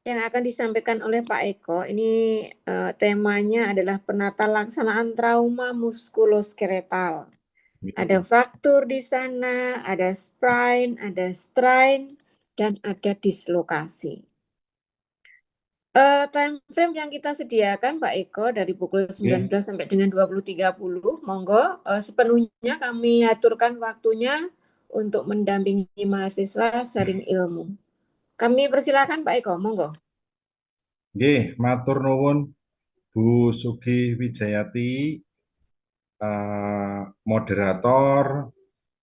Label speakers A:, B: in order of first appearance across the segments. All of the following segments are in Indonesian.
A: yang akan disampaikan oleh Pak Eko ini temanya adalah penata laksanaan trauma muskuloskeletal. Ada fraktur di sana, ada sprain, ada strain, dan ada dislokasi. Time frame yang kita sediakan Pak Eko dari pukul 19 sampai dengan 20.30, monggo sepenuhnya kami aturkan waktunya untuk mendampingi mahasiswa sharing ilmu. Kami persilakan Pak Eko, monggo.
B: Nggih, matur nuwun Bu Sugi Wijayati, moderator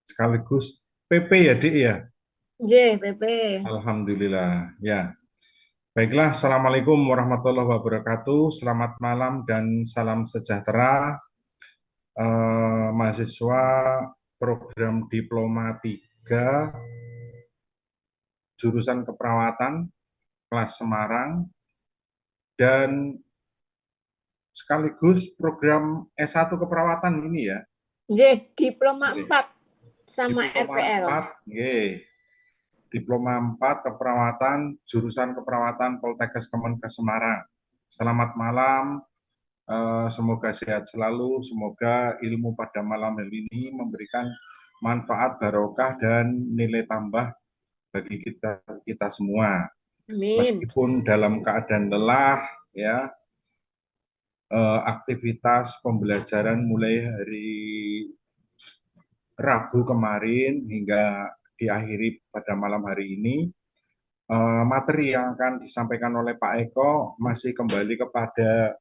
B: sekaligus PP ya, Dik ya.
A: J, PP.
B: Alhamdulillah. Ya, baiklah. Assalamualaikum warahmatullahi wabarakatuh. Selamat malam dan salam sejahtera, mahasiswa program Diploma 3 jurusan keperawatan kelas Semarang dan sekaligus program S1 keperawatan ini ya.
A: J, diploma 4 sama
B: Diploma
A: RPL.
B: 4, Diploma 4 keperawatan jurusan keperawatan Poltekkes Kemenkes Semarang. Selamat malam. Semoga sehat selalu, semoga ilmu pada malam hari ini memberikan manfaat barokah dan nilai tambah bagi kita semua.
A: Amin.
B: Meskipun dalam keadaan lelah, ya, aktivitas pembelajaran mulai hari Rabu kemarin hingga diakhiri pada malam hari ini, materi yang akan disampaikan oleh Pak Eko masih kembali kepada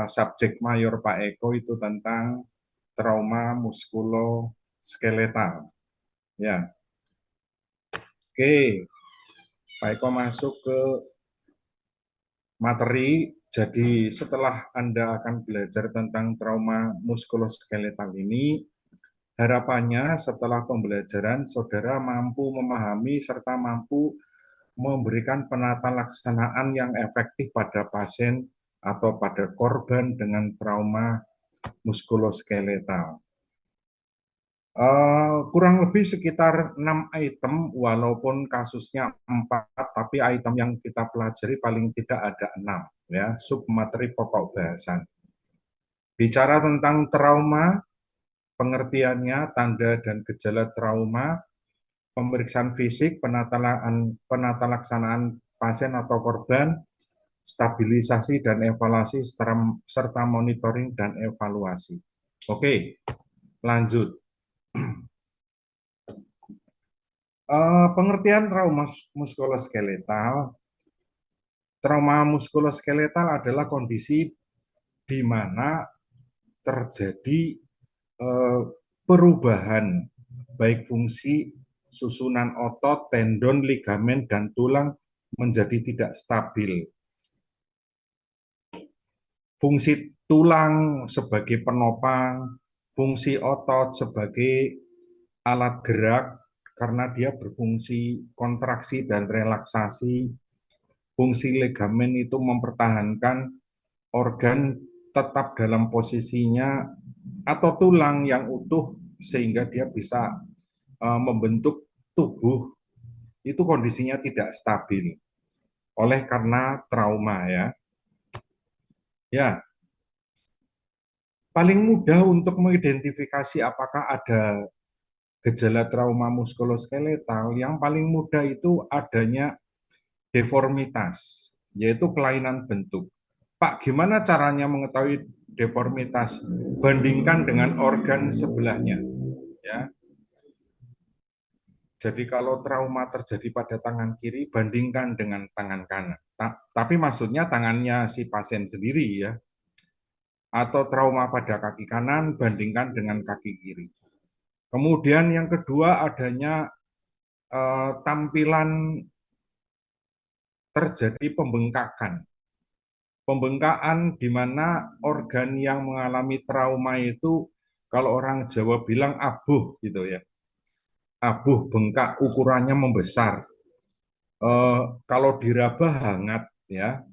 B: subjek mayor Pak Eko, itu tentang trauma muskuloskeletal. Ya, oke, Pak Eko masuk ke materi. Jadi setelah Anda akan belajar tentang trauma muskuloskeletal ini, harapannya setelah pembelajaran saudara mampu memahami serta mampu memberikan penata laksanaan yang efektif pada pasien atau pada korban dengan trauma muskuloskeletal. Kurang lebih sekitar 6 item, walaupun kasusnya 4, tapi item yang kita pelajari paling tidak ada 6, ya, submateri pokok bahasan. Bicara tentang trauma, pengertiannya, tanda dan gejala trauma, pemeriksaan fisik, penata laksanaan pasien atau korban, stabilisasi dan evaluasi, serta monitoring dan evaluasi. Oke, lanjut. Pengertian trauma muskuloskeletal. Trauma muskuloskeletal adalah kondisi di mana terjadi perubahan baik fungsi susunan otot, tendon, ligamen, dan tulang menjadi tidak stabil. Fungsi tulang sebagai penopang, fungsi otot sebagai alat gerak karena dia berfungsi kontraksi dan relaksasi. Fungsi ligamen itu mempertahankan organ tetap dalam posisinya, atau tulang yang utuh sehingga dia bisa membentuk tubuh. Itu kondisinya tidak stabil oleh karena trauma, ya. Ya, paling mudah untuk mengidentifikasi apakah ada gejala trauma muskuloskeletal, yang paling mudah itu adanya deformitas, yaitu kelainan bentuk. Pak, gimana caranya mengetahui deformitas? Bandingkan dengan organ sebelahnya. Ya. Jadi kalau trauma terjadi pada tangan kiri, bandingkan dengan tangan kanan. Tapi maksudnya tangannya si pasien sendiri, ya. Atau trauma pada kaki kanan, bandingkan dengan kaki kiri. Kemudian yang kedua, adanya tampilan terjadi pembengkakan. Pembengkakan di mana organ yang mengalami trauma itu, kalau orang Jawa bilang abuh gitu ya. Abuh, bengkak, ukurannya membesar. Kalau diraba hangat ya.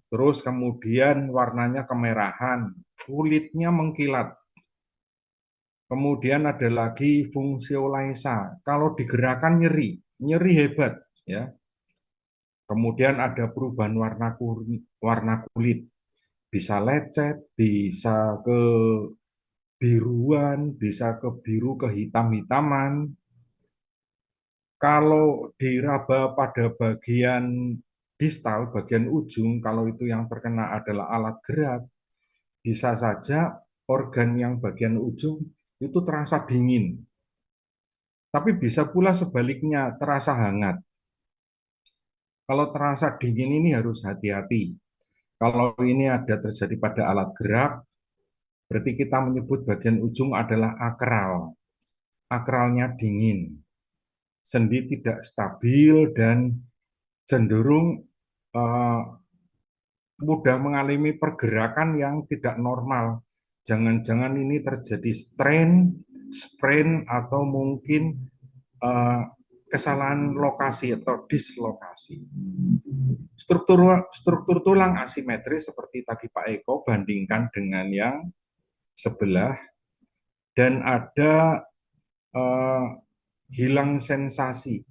B: Terus kemudian warnanya kemerahan, kulitnya mengkilat. Kemudian ada lagi fungsiolaisa. Kalau digerakkan nyeri, nyeri hebat ya. Kemudian ada perubahan warna kulit, bisa lecet, bisa ke biruan, bisa ke biru kehitam-hitaman. Kalau diraba pada bagian distal, bagian ujung, kalau itu yang terkena adalah alat gerak, bisa saja organ yang bagian ujung itu terasa dingin. Tapi bisa pula sebaliknya, terasa hangat. Kalau terasa dingin ini harus hati-hati. Kalau ini ada terjadi pada alat gerak, berarti kita menyebut bagian ujung adalah akral. Akralnya dingin. Sendi tidak stabil dan cenderung uh, mudah mengalami pergerakan yang tidak normal. Jangan-jangan ini terjadi strain, sprain, atau mungkin uh, kesalahan lokasi atau dislokasi. Struktur tulang asimetris seperti tadi Pak Eko bandingkan dengan yang sebelah, dan ada hilang sensasi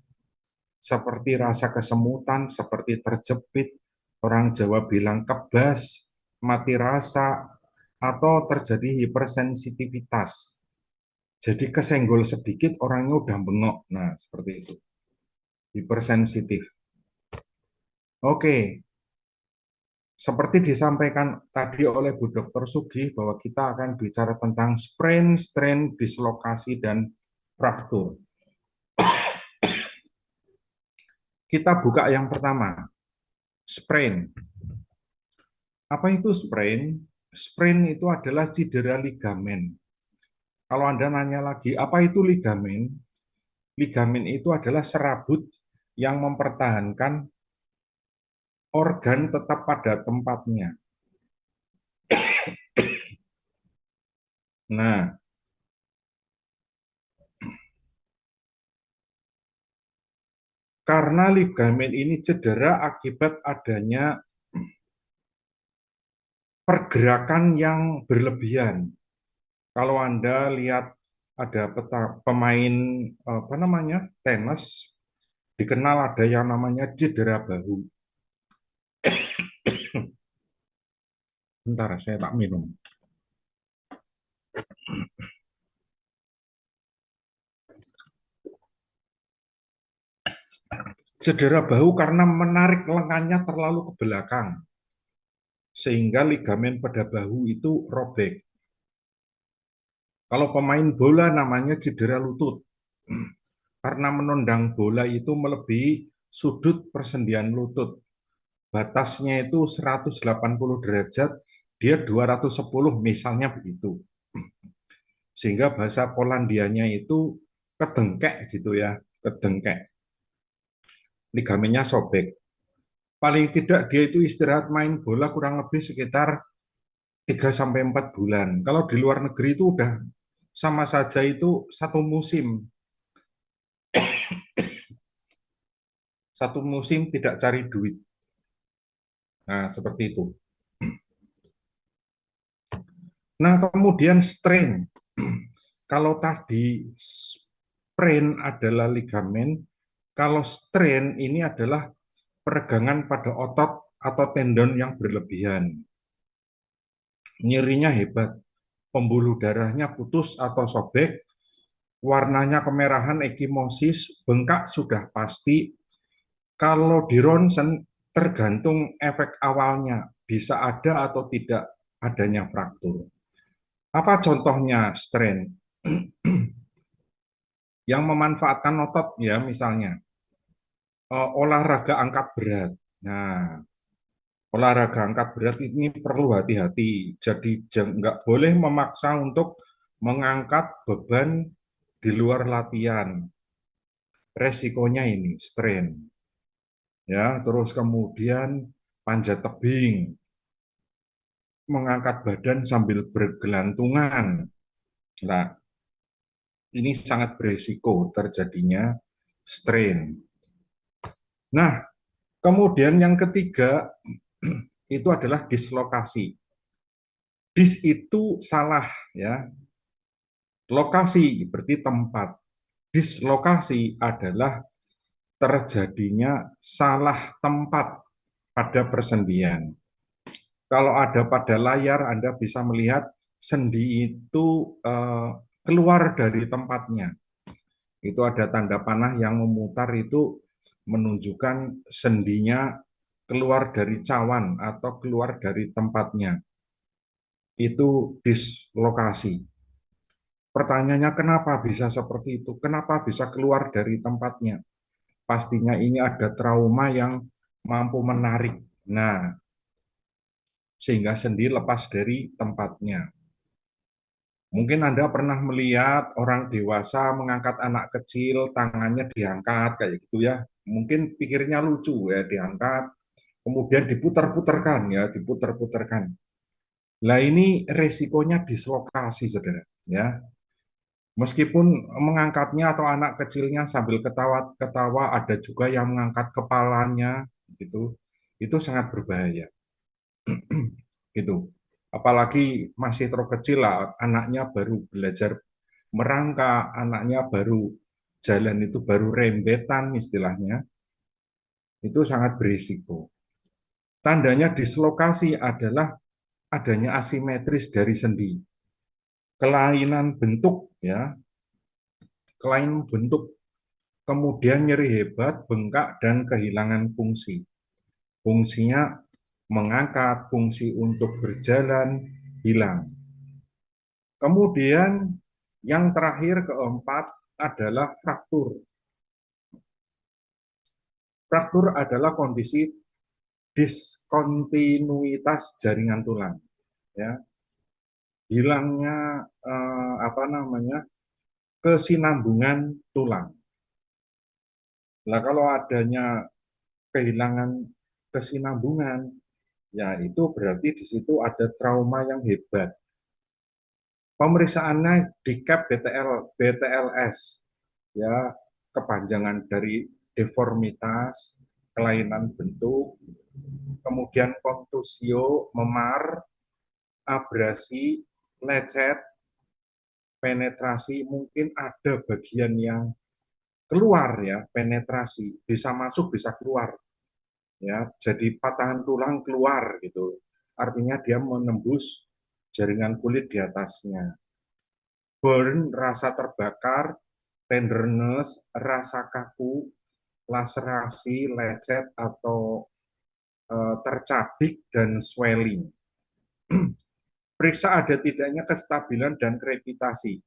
B: seperti rasa kesemutan, seperti terjepit, orang Jawa bilang kebas, mati rasa, atau terjadi hipersensitivitas. Jadi kesenggol sedikit orangnya udah bengok. Nah, seperti itu. Hipersensitif. Oke, seperti disampaikan tadi oleh Bu Dr. Sugi bahwa kita akan bicara tentang sprain, strain, dislokasi, dan fraktur. Kita buka yang pertama, sprain. Apa itu sprain? Sprain itu adalah cedera ligamen. Kalau Anda nanya lagi, apa itu ligamen? Ligamen itu adalah serabut yang mempertahankan organ tetap pada tempatnya. Nah, karena ligamen ini cedera akibat adanya pergerakan yang berlebihan. Kalau Anda lihat ada pemain apa namanya tenis, dikenal ada yang namanya cedera bahu. Bentar, saya tak minum. Cedera bahu karena menarik lengannya terlalu ke belakang, sehingga ligamen pada bahu itu robek. Kalau pemain bola namanya cedera lutut, karena menendang bola itu melebihi sudut persendian lutut. Batasnya itu 180 derajat, dia 210 misalnya begitu. Sehingga bahasa Polandianya itu kedengkek gitu ya, kedengkek. Ligamennya sobek. Paling tidak dia itu istirahat main bola kurang lebih sekitar 3 sampai 4 bulan. Kalau di luar negeri itu udah sama saja itu satu musim. Satu musim tidak cari duit. Nah, seperti itu. Nah, kemudian strain. Kalau tadi sprain adalah ligamen, kalau strain ini adalah peregangan pada otot atau tendon yang berlebihan. Nyerinya hebat, pembuluh darahnya putus atau sobek, warnanya kemerahan, ekimosis, bengkak sudah pasti. Kalau di ronsen tergantung efek awalnya, bisa ada atau tidak adanya fraktur. Apa contohnya strain? Yang memanfaatkan otot ya misalnya olahraga angkat berat. Nah, olahraga angkat berat ini perlu hati-hati. Jadi nggak boleh memaksa untuk mengangkat beban di luar latihan. Resikonya ini strain. Ya, terus kemudian panjat tebing, mengangkat badan sambil bergelantungan. Nah, ini sangat berisiko terjadinya strain. Nah, kemudian yang ketiga itu adalah dislokasi. Dis itu salah ya. Lokasi berarti tempat. Dislokasi adalah terjadinya salah tempat pada persendian. Kalau ada pada layar, Anda bisa melihat sendi itu keluar dari tempatnya. Itu ada tanda panah yang memutar, itu menunjukkan sendinya keluar dari cawan atau keluar dari tempatnya. Itu dislokasi. Pertanyaannya, kenapa bisa seperti itu? Kenapa bisa keluar dari tempatnya? Pastinya ini ada trauma yang mampu menarik. Nah, sehingga sendi lepas dari tempatnya. Mungkin Anda pernah melihat orang dewasa mengangkat anak kecil, tangannya diangkat kayak gitu ya. Mungkin pikirnya lucu ya, diangkat, kemudian diputar-putarkan ya, diputar-putarkan. Lah ini resikonya dislokasi, saudara. Ya, meskipun mengangkatnya atau anak kecilnya sambil ketawa-ketawa, ada juga yang mengangkat kepalanya, gitu. Itu sangat berbahaya, gitu. Apalagi masih terlalu kecil lah, anaknya baru belajar merangkak, anaknya baru jalan itu baru rembetan istilahnya, itu sangat berisiko. Tandanya dislokasi adalah adanya asimetris dari sendi, kelainan bentuk ya, kelainan bentuk, kemudian nyeri hebat, bengkak dan kehilangan fungsi. Fungsinya mengangkat, fungsi untuk berjalan hilang. Kemudian yang terakhir keempat adalah fraktur. Fraktur adalah kondisi diskontinuitas jaringan tulang, ya, hilangnya kesinambungan tulang. Nah, kalau adanya kehilangan kesinambungan, ya itu berarti di situ ada trauma yang hebat. Pemeriksaannya di CAP BTLS, ya, kepanjangan dari deformitas, kelainan bentuk, kemudian kontusio, memar, abrasi, lecet, penetrasi, mungkin ada bagian yang keluar ya, penetrasi, bisa masuk, bisa keluar. Ya, jadi patahan tulang keluar gitu. Artinya dia menembus jaringan kulit di atasnya. Burn, rasa terbakar, tenderness, rasa kaku, laserasi, lecet atau tercabik dan swelling. Periksa ada tidaknya kestabilan dan krepitasi.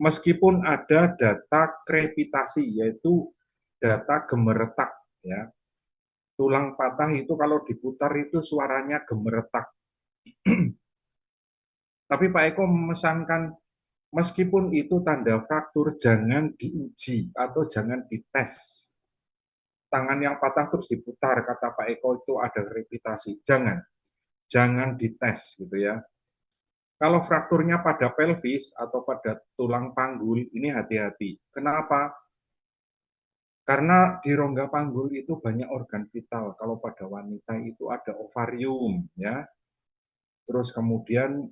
B: Meskipun ada data krepitasi, yaitu data gemeretak, ya. Tulang patah itu kalau diputar itu suaranya gemeretak. Tapi Pak Eko memesankan, meskipun itu tanda fraktur, jangan diuji atau jangan dites. Tangan yang patah terus diputar, kata Pak Eko itu ada krepitasi. Jangan dites gitu ya. Kalau frakturnya pada pelvis atau pada tulang panggul, ini hati-hati. Kenapa? Karena di rongga panggul itu banyak organ vital. Kalau pada wanita itu ada ovarium, ya. Terus kemudian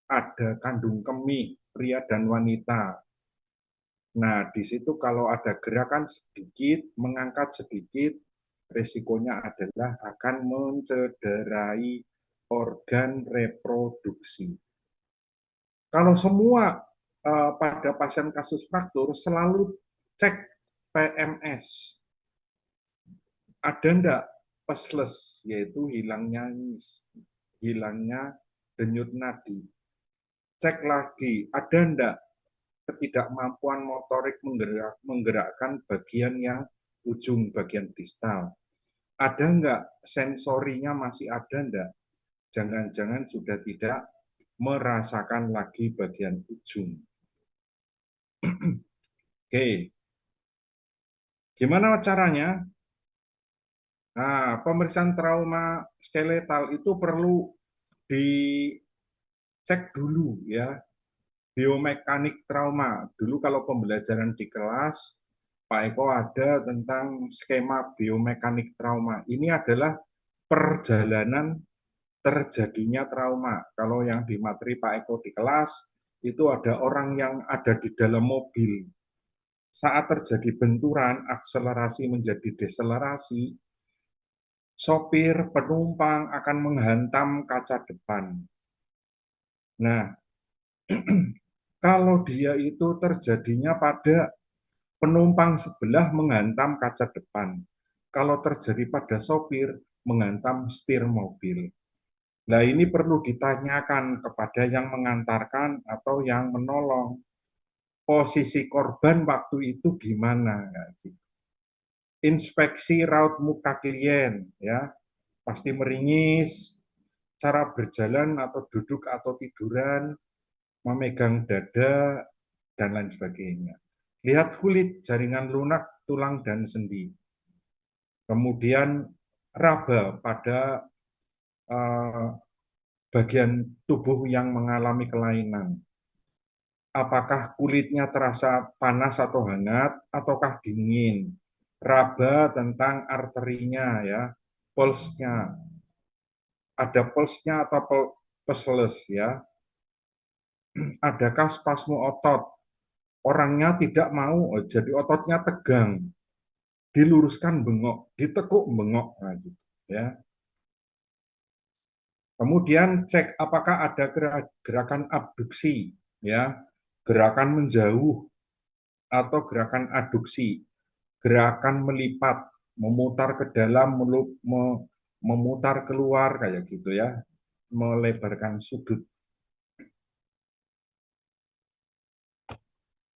B: ada kandung kemih pria dan wanita. Nah, di situ kalau ada gerakan sedikit, mengangkat sedikit, resikonya adalah akan mencederai organ reproduksi. Kalau semua pada pasien kasus fraktur selalu cek PMS. Ada enggak pesles, yaitu hilangnya denyut nadi. Cek lagi, ada enggak ketidakmampuan motorik menggerakkan bagian yang ujung, bagian distal. Ada enggak sensorinya masih ada enggak? Jangan-jangan sudah tidak merasakan lagi bagian ujung. Oke, gimana caranya? Nah, pemeriksaan trauma skeletal itu perlu dicek dulu ya, biomekanik trauma. Dulu kalau pembelajaran di kelas, Pak Eko ada tentang skema biomekanik trauma. Ini adalah perjalanan terjadinya trauma. Kalau yang di materi Pak Eko di kelas, itu ada orang yang ada di dalam mobil. saat terjadi benturan, akselerasi menjadi deselerasi, sopir penumpang akan menghantam kaca depan. Nah, kalau dia itu terjadinya pada penumpang sebelah menghantam kaca depan, kalau terjadi pada sopir menghantam setir mobil. Nah, ini perlu ditanyakan kepada yang mengantarkan atau yang menolong. Posisi korban waktu itu gimana? Inspeksi raut muka klien, ya, pasti meringis, cara berjalan atau duduk atau tiduran, memegang dada, dan lain sebagainya. Lihat kulit, jaringan lunak, tulang, dan sendi. Kemudian raba pada bagian tubuh yang mengalami kelainan. Apakah kulitnya terasa panas atau hangat, ataukah dingin? Raba tentang arterinya, ya, pulsnya. Ada pulsnya atau pulseless, ya. Adakah spasme otot? Orangnya tidak mau, jadi ototnya tegang, diluruskan bengok, ditekuk bengok, nah, gitu, ya. Kemudian cek apakah ada gerakan abduksi, ya, gerakan menjauh atau gerakan aduksi, gerakan melipat, memutar ke dalam, memutar keluar kayak gitu, ya, melebarkan sudut.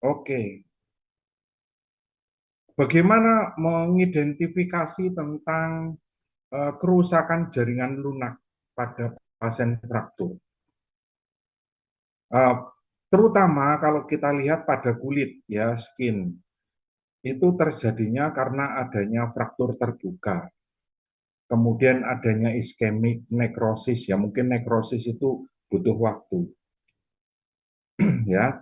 B: Oke, bagaimana mengidentifikasi tentang kerusakan jaringan lunak pada pasien fraktur? Terutama kalau kita lihat pada kulit, ya, skin, itu terjadinya karena adanya fraktur terbuka. Kemudian adanya iskemik nekrosis, ya, mungkin nekrosis itu butuh waktu, ya,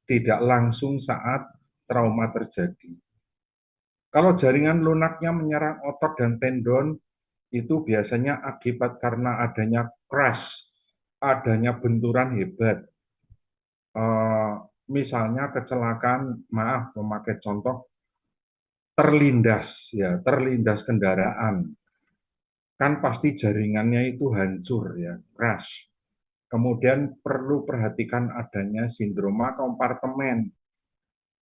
B: tidak langsung saat trauma terjadi. Kalau jaringan lunaknya menyerang otot dan tendon, itu biasanya akibat karena adanya crash, adanya benturan hebat. Misalnya kecelakaan, maaf memakai contoh, terlindas, ya, terlindas kendaraan. Kan pasti jaringannya itu hancur, ya, crash. Kemudian perlu perhatikan adanya sindroma kompartemen.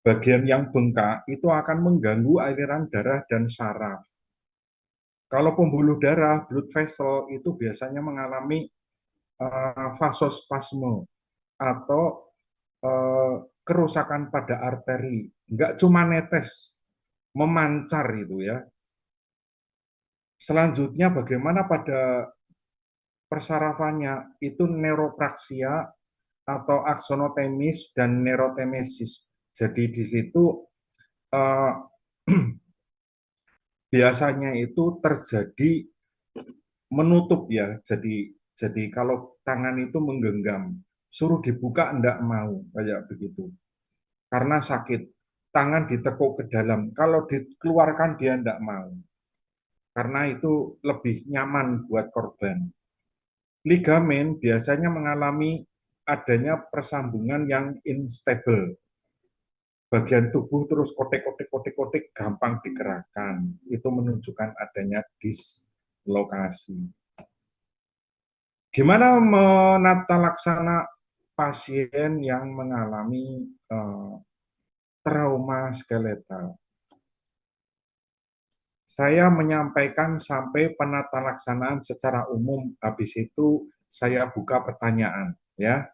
B: Bagian yang bengkak itu akan mengganggu aliran darah dan saraf. Kalau pembuluh darah, blood vessel, itu biasanya mengalami vasospasme atau kerusakan pada arteri. Enggak cuma netes, memancar itu, ya. Selanjutnya bagaimana pada persarafannya? Itu neuropraksia atau aksonotemis dan neurotemesis. Jadi di situ eh, biasanya itu terjadi menutup, ya. Jadi kalau tangan itu menggenggam, suruh dibuka enggak mau, kayak begitu. Karena sakit, tangan ditekuk ke dalam. Kalau dikeluarkan dia enggak mau. Karena itu lebih nyaman buat korban. Ligamen biasanya mengalami adanya persambungan yang unstable. Bagian tubuh terus kotek-kotek gampang digerakkan. Itu menunjukkan adanya dislokasi. Gimana menata laksana pasien yang mengalami trauma skeletal? Saya menyampaikan sampai penata laksanaan secara umum, habis itu saya buka pertanyaan, ya.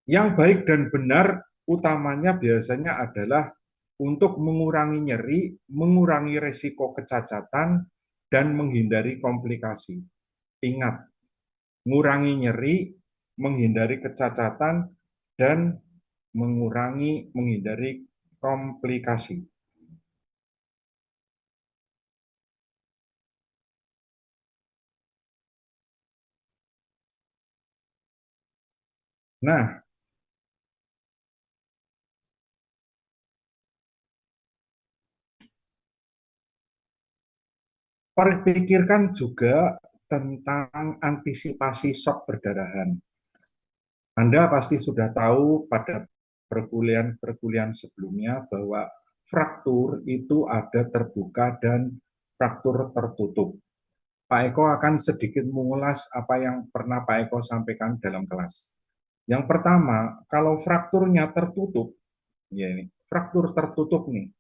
B: Yang baik dan benar utamanya biasanya adalah untuk mengurangi nyeri, mengurangi resiko kecacatan, dan menghindari komplikasi. Ingat, mengurangi nyeri, menghindari kecacatan, dan menghindari komplikasi. Nah, pikirkan juga tentang antisipasi shock perdarahan. Anda pasti sudah tahu pada perkuliahan sebelumnya bahwa fraktur itu ada terbuka dan fraktur tertutup. Pak Eko akan sedikit mengulas apa yang pernah Pak Eko sampaikan dalam kelas. Yang pertama, kalau frakturnya tertutup, ya ini, fraktur tertutup nih.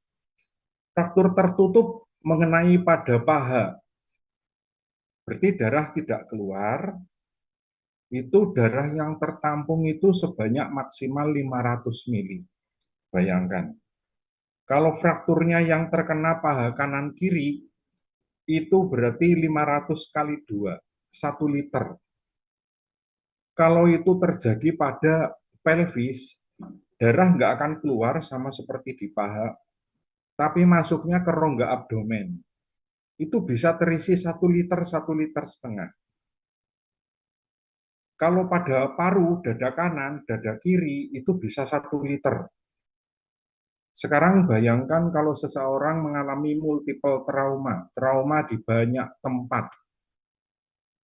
B: Fraktur tertutup mengenai pada paha, berarti darah tidak keluar, itu darah yang tertampung itu sebanyak maksimal 500 mili. Bayangkan. Kalau frakturnya yang terkena paha kanan kiri, itu berarti 500 kali 2, 1 liter. Kalau itu terjadi pada pelvis, darah nggak akan keluar sama seperti di paha, tapi masuknya ke rongga abdomen. Itu bisa terisi 1 liter setengah. Kalau pada paru, dada kanan, dada kiri, itu bisa 1 liter. Sekarang bayangkan kalau seseorang mengalami multiple trauma di banyak tempat,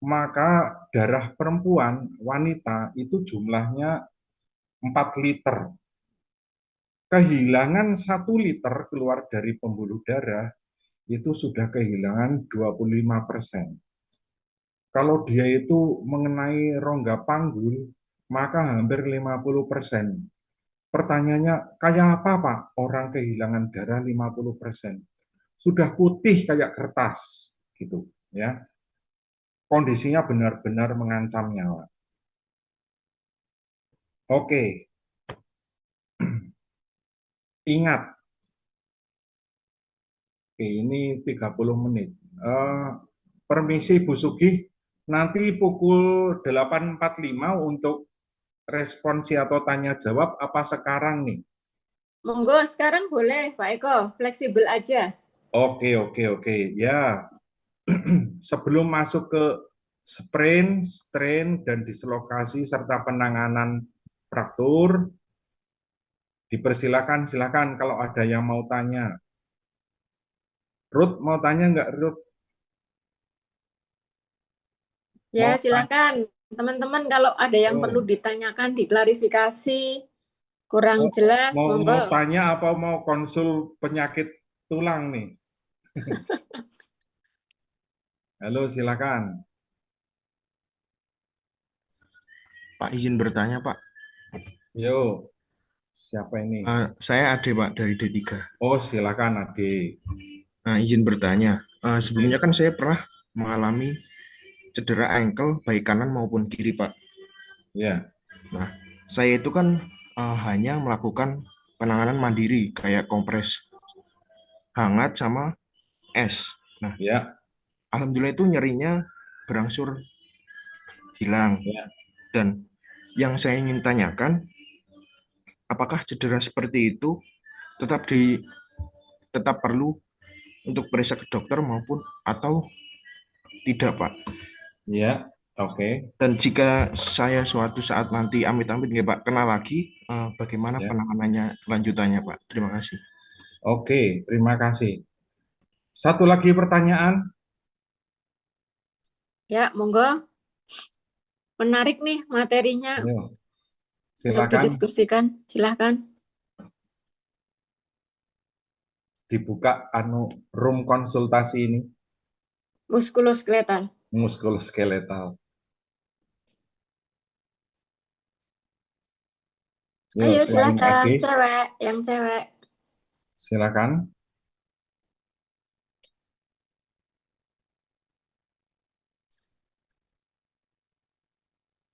B: maka darah perempuan, wanita, itu jumlahnya 4 liter. Kehilangan 1 liter keluar dari pembuluh darah, itu sudah kehilangan 25%. Kalau dia itu mengenai rongga panggul, maka hampir 50%. Pertanyaannya, kayak apa Pak orang kehilangan darah 50%? Sudah putih kayak kertas, gitu ya. Kondisinya benar-benar mengancam nyawa. Oke, ingat, ini 30 menit. Permisi Bu Sugih, nanti pukul 8.45 untuk responsi atau tanya jawab apa sekarang nih?
A: Monggo sekarang boleh Pak Eko, fleksibel aja.
B: Oke. Ya, sebelum masuk ke sprain, strain, dan dislokasi serta penanganan fraktur, silakan kalau ada yang mau tanya. Ruth mau tanya nggak Ruth?
A: Ya,
B: Mau tanya?
A: silakan. Teman-teman kalau ada yang perlu
B: Oh,
A: ditanyakan, diklarifikasi, kurang
B: mau,
A: jelas,
B: mau
A: monggo.
B: tanya apa mau konsul penyakit tulang nih? Halo, silakan.
C: Pak, izin bertanya, Pak.
B: Yo, siapa ini?
C: Saya Ade, Pak, dari D3.
B: Oh, silakan adik.
C: Nah, izin bertanya. Sebelumnya kan saya pernah mengalami cedera ankle baik kanan maupun kiri, Pak.
B: Ya,
C: Nah, saya itu kan hanya melakukan penanganan mandiri kayak kompres hangat sama es. Nah,
B: ya,
C: alhamdulillah itu nyerinya berangsur hilang.
B: ya.
C: Dan yang saya ingin tanyakan, apakah cedera seperti itu tetap tetap perlu untuk periksa ke dokter maupun atau tidak, Pak?
B: Ya, oke.
C: Dan jika saya suatu saat nanti amit-amit nggak Pak kena lagi, bagaimana
B: Ya,
C: penanganannya lanjutannya Pak? Terima kasih.
B: oke. Terima kasih. Satu lagi pertanyaan.
A: Ya, monggo. Menarik nih materinya
B: Ayo,
A: untuk
B: silakan
A: didiskusikan. Silahkan.
B: dibuka room konsultasi ini
A: Muskuloskeletal.
B: muskuloskeletal. Yo,
A: Ayo,
B: selain
A: silakan.
B: Ade,
A: Cewek, yang cewek.
B: silakan.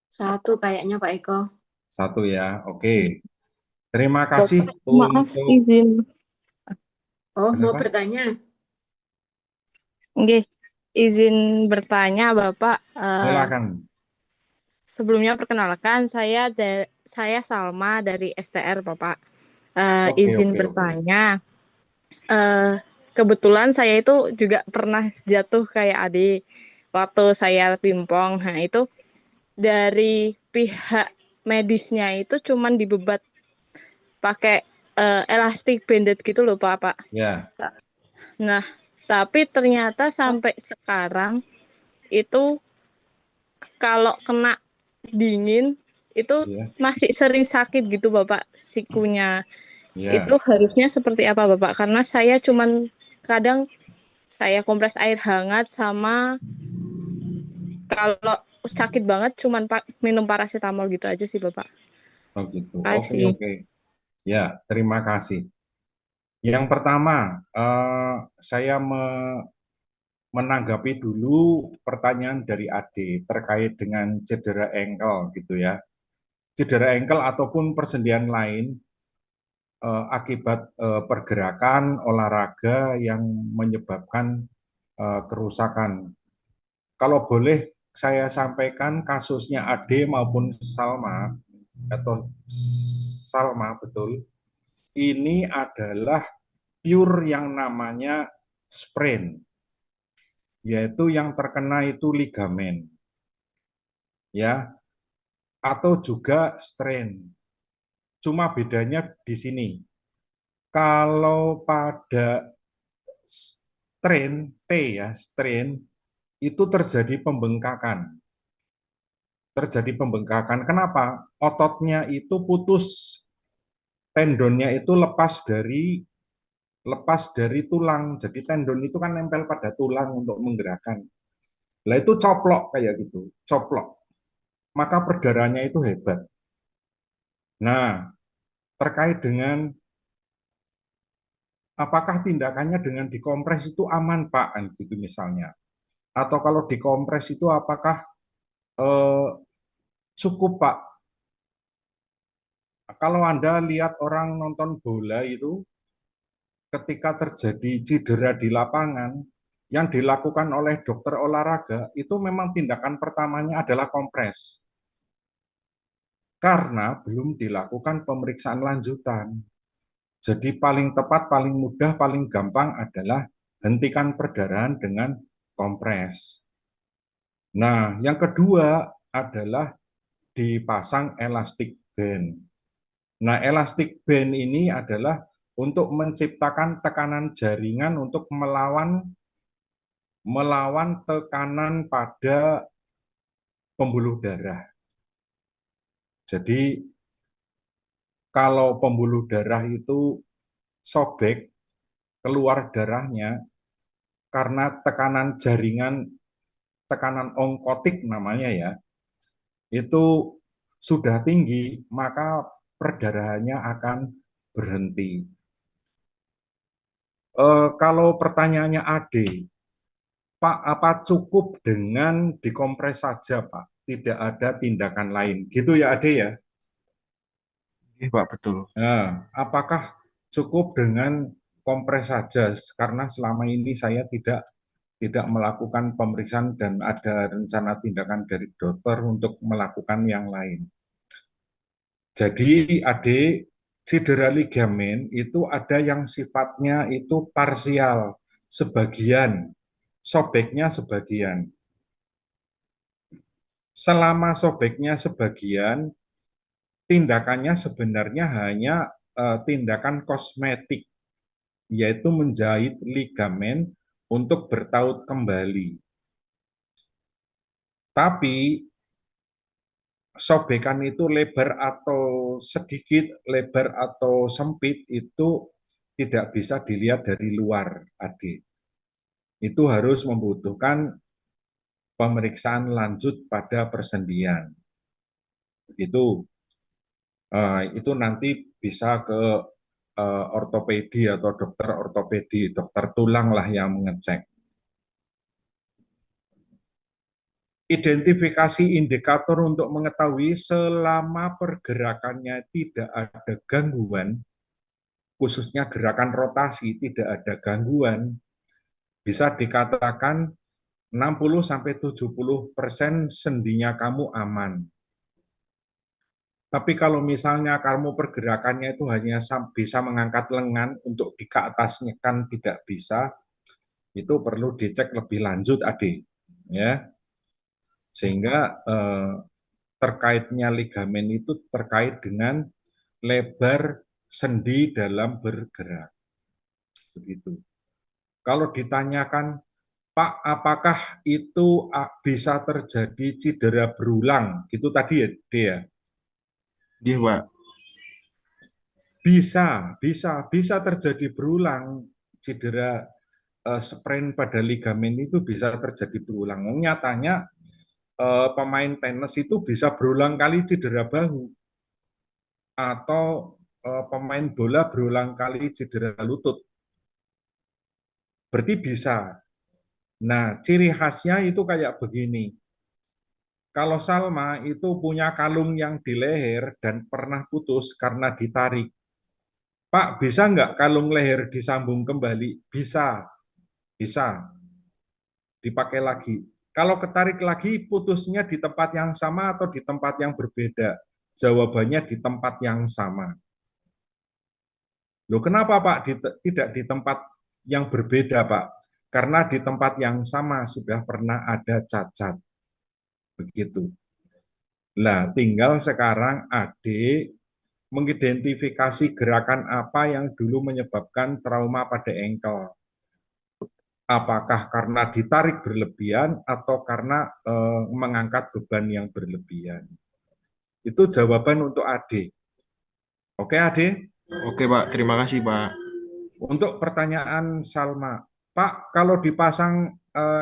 A: Satu kayaknya Pak Eko.
B: Satu ya, oke. Terima kasih
D: Bapak, maaf
B: untuk
D: izin.
A: Oh, mau
B: kenapa?
A: bertanya?
D: Nggih, izin bertanya Bapak.
B: Silakan.
D: Sebelumnya perkenalkan saya Salma dari STR Bapak.
B: Oke,
D: Izin
B: oke, oke.
D: bertanya. Kebetulan saya itu juga pernah jatuh kayak adik waktu saya pimpong. Nah, itu dari pihak medisnya itu cuman dibebat pakai elastik banded gitu loh Pak.
B: Ya,
D: Nah, tapi ternyata sampai sekarang itu kalau kena dingin itu
B: Ya,
D: masih sering sakit gitu Bapak sikunya.
B: ya,
D: Itu harusnya seperti apa Bapak? Karena saya cuman kadang saya kompres air hangat sama kalau sakit banget cuman minum paracetamol gitu aja sih Bapak.
B: oh gitu. Oke,
D: Kasih.
B: oke. Ya, terima kasih. Yang pertama, saya menanggapi dulu pertanyaan dari Ade terkait dengan cedera engkel gitu ya. Cedera engkel ataupun persendian lain akibat pergerakan olahraga yang menyebabkan kerusakan. Kalau boleh saya sampaikan kasusnya Ade maupun Salma atau Salma betul, ini adalah pure yang namanya sprain, yaitu yang terkena itu ligamen, ya, atau juga strain. Cuma bedanya di sini. Kalau pada strain T ya, strain itu terjadi pembengkakan. Terjadi pembengkakan. Kenapa? Ototnya itu putus, tendonnya itu lepas dari tulang. Jadi tendon itu kan nempel pada tulang untuk menggerakkan. Lah itu coplok kayak gitu, coplok. Maka perdarahannya itu hebat. Nah, terkait dengan apakah tindakannya dengan dikompres itu aman, Pak, kan gitu misalnya. Atau kalau dikompres itu apakah eh, cukup, Pak? Kalau Anda lihat orang nonton bola itu, ketika terjadi cedera di lapangan, yang dilakukan oleh dokter olahraga itu memang tindakan pertamanya adalah kompres. Karena belum dilakukan pemeriksaan lanjutan. Jadi paling tepat, paling mudah, paling gampang adalah hentikan perdarahan dengan kompres. Nah, yang kedua adalah dipasang elastic band. Nah, elastic band ini adalah untuk menciptakan tekanan jaringan untuk melawan tekanan pada pembuluh darah. Jadi kalau pembuluh darah itu sobek, keluar darahnya karena tekanan jaringan, tekanan onkotik namanya ya, itu sudah tinggi, maka perdarahannya akan berhenti. Kalau pertanyaannya Ade, Pak, apa cukup dengan dikompres saja, Pak? Tidak ada tindakan lain. Gitu ya, Ade ya?
C: Iya, Pak, betul.
B: Nah, apakah cukup dengan kompres saja? Karena selama ini saya tidak melakukan pemeriksaan dan ada rencana tindakan dari dokter untuk melakukan yang lain. Jadi, adik, cedera ligamen itu ada yang sifatnya itu parsial, sebagian, sobeknya sebagian. Selama sobeknya sebagian, tindakannya sebenarnya hanya tindakan kosmetik, yaitu menjahit ligamen untuk bertaut kembali. Tapi sobekan itu lebar atau sedikit, lebar atau sempit itu tidak bisa dilihat dari luar, adik. Itu harus membutuhkan pemeriksaan lanjut pada persendian. Itu nanti bisa ke ortopedi atau dokter ortopedi, dokter tulang lah yang mengecek. Identifikasi indikator untuk mengetahui selama pergerakannya tidak ada gangguan, khususnya gerakan rotasi tidak ada gangguan, bisa dikatakan 60-70% sendinya kamu aman. Tapi kalau misalnya kamu pergerakannya itu hanya bisa mengangkat lengan untuk di ke atasnya kan tidak bisa, itu perlu dicek lebih lanjut, adik. Ya, sehingga terkaitnya ligamen itu terkait dengan lebar sendi dalam bergerak. Begitu. Kalau ditanyakan, Pak, apakah itu bisa terjadi cedera berulang? Gitu tadi ya, dia.
C: Iya, Pak.
B: Bisa terjadi berulang cedera sprain pada ligamen itu bisa terjadi berulang. Nyatanya pemain tenis itu bisa berulang kali cedera bahu atau pemain bola berulang kali cedera lutut. Berarti bisa. Nah, ciri khasnya itu kayak begini. Kalau Salma itu punya kalung yang di leher dan pernah putus karena ditarik. Pak, bisa nggak kalung leher disambung kembali? Bisa, bisa dipakai lagi. Kalau ketarik lagi, putusnya di tempat yang sama atau di tempat yang berbeda? Jawabannya di tempat yang sama. Loh, kenapa Pak tidak di tempat yang berbeda, Pak? Karena di tempat yang sama sudah pernah ada cacat. Begitu. Nah, tinggal sekarang adik mengidentifikasi gerakan apa yang dulu menyebabkan trauma pada engkel. Apakah karena ditarik berlebihan atau karena mengangkat beban yang berlebihan. Itu jawaban untuk adik. Oke, adik?
C: Oke, Pak. Terima kasih, Pak.
B: Untuk pertanyaan Salma, Pak, kalau dipasang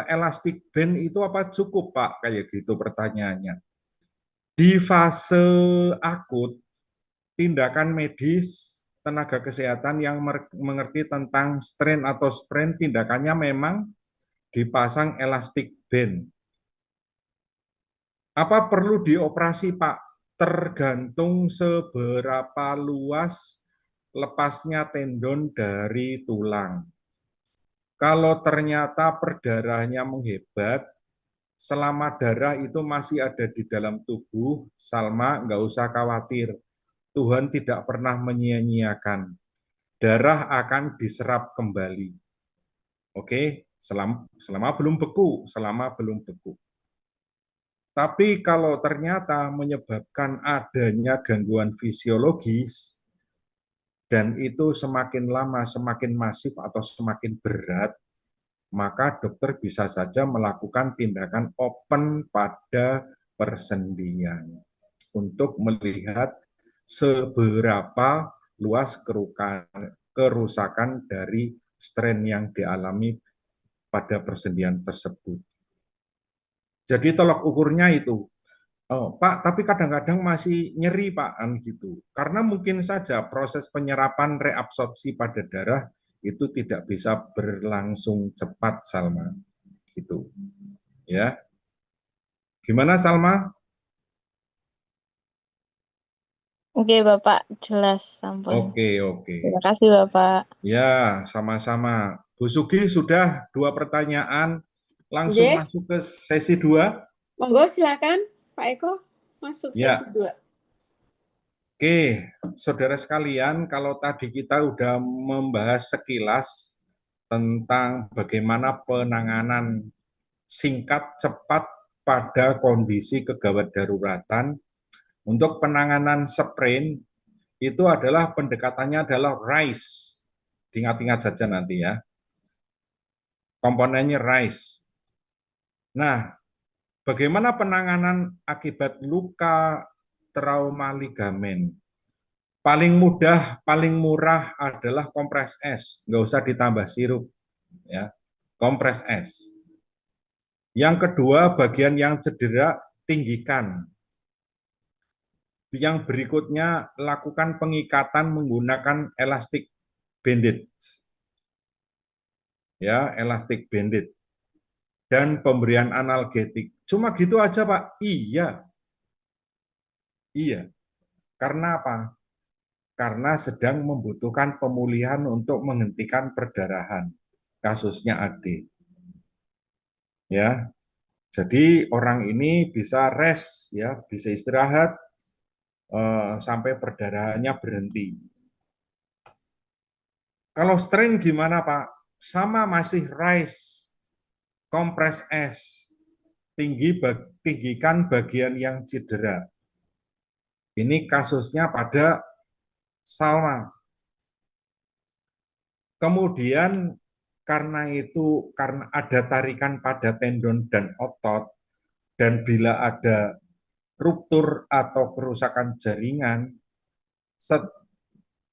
B: elastic band itu apa cukup, Pak? Kayak gitu pertanyaannya. Di fase akut, tindakan medis, tenaga kesehatan yang mengerti tentang strain atau sprain, tindakannya memang dipasang elastic band. Apa perlu dioperasi, Pak? Tergantung seberapa luas lepasnya tendon dari tulang. Kalau ternyata perdarahannya menghebat, selama darah itu masih ada di dalam tubuh, Salma nggak usah khawatir. Tuhan tidak pernah menyia-nyiakan. Darah akan diserap kembali. Oke, selama belum beku, Tapi kalau ternyata menyebabkan adanya gangguan fisiologis, dan itu semakin lama semakin masif atau semakin berat, maka dokter bisa saja melakukan tindakan open pada persendian untuk melihat seberapa luas kerusakan dari strain yang dialami pada persendian tersebut. Jadi tolok ukurnya itu, oh, Pak, tapi kadang-kadang masih nyeri, Pak, gitu. Karena mungkin saja proses penyerapan reabsorpsi pada darah itu tidak bisa berlangsung cepat, Salma. Gitu. Ya. Gimana, Salma?
D: Oke, Bapak, jelas, ampun.
B: Oke.
D: Terima kasih, Bapak.
B: Ya, sama-sama. Bu Sugi sudah 2 pertanyaan. Langsung
A: Oke,
B: masuk ke sesi 2.
A: monggo silakan Pak Eko masuk sesi
B: Ya,
A: 2.
B: oke. Saudara sekalian, kalau tadi kita udah membahas sekilas tentang bagaimana penanganan singkat, cepat pada kondisi kegawat daruratan. Untuk penanganan sprain, itu adalah pendekatannya adalah RISE. Ingat-ingat saja nanti ya. Komponennya RISE. Nah, bagaimana penanganan akibat luka trauma ligamen? Paling mudah, paling murah adalah kompres es. Nggak usah ditambah sirup. Ya. Kompres es. Yang kedua, bagian yang cedera, tinggikan. Yang berikutnya, lakukan pengikatan menggunakan elastic bandage. Ya, elastic bandage. Dan pemberian analgetik. Cuma gitu aja, Pak? Iya. Iya. Karena apa? Karena sedang membutuhkan pemulihan untuk menghentikan perdarahan. Kasusnya AD. Ya. Jadi orang ini bisa rest, ya, bisa istirahat sampai perdarahannya berhenti. Kalau strain gimana, Pak? Sama masih rise, kompres es, tinggikan bagian yang cedera. Ini kasusnya pada Salma. Kemudian karena ada tarikan pada tendon dan otot, dan bila ada ruptur atau kerusakan jaringan,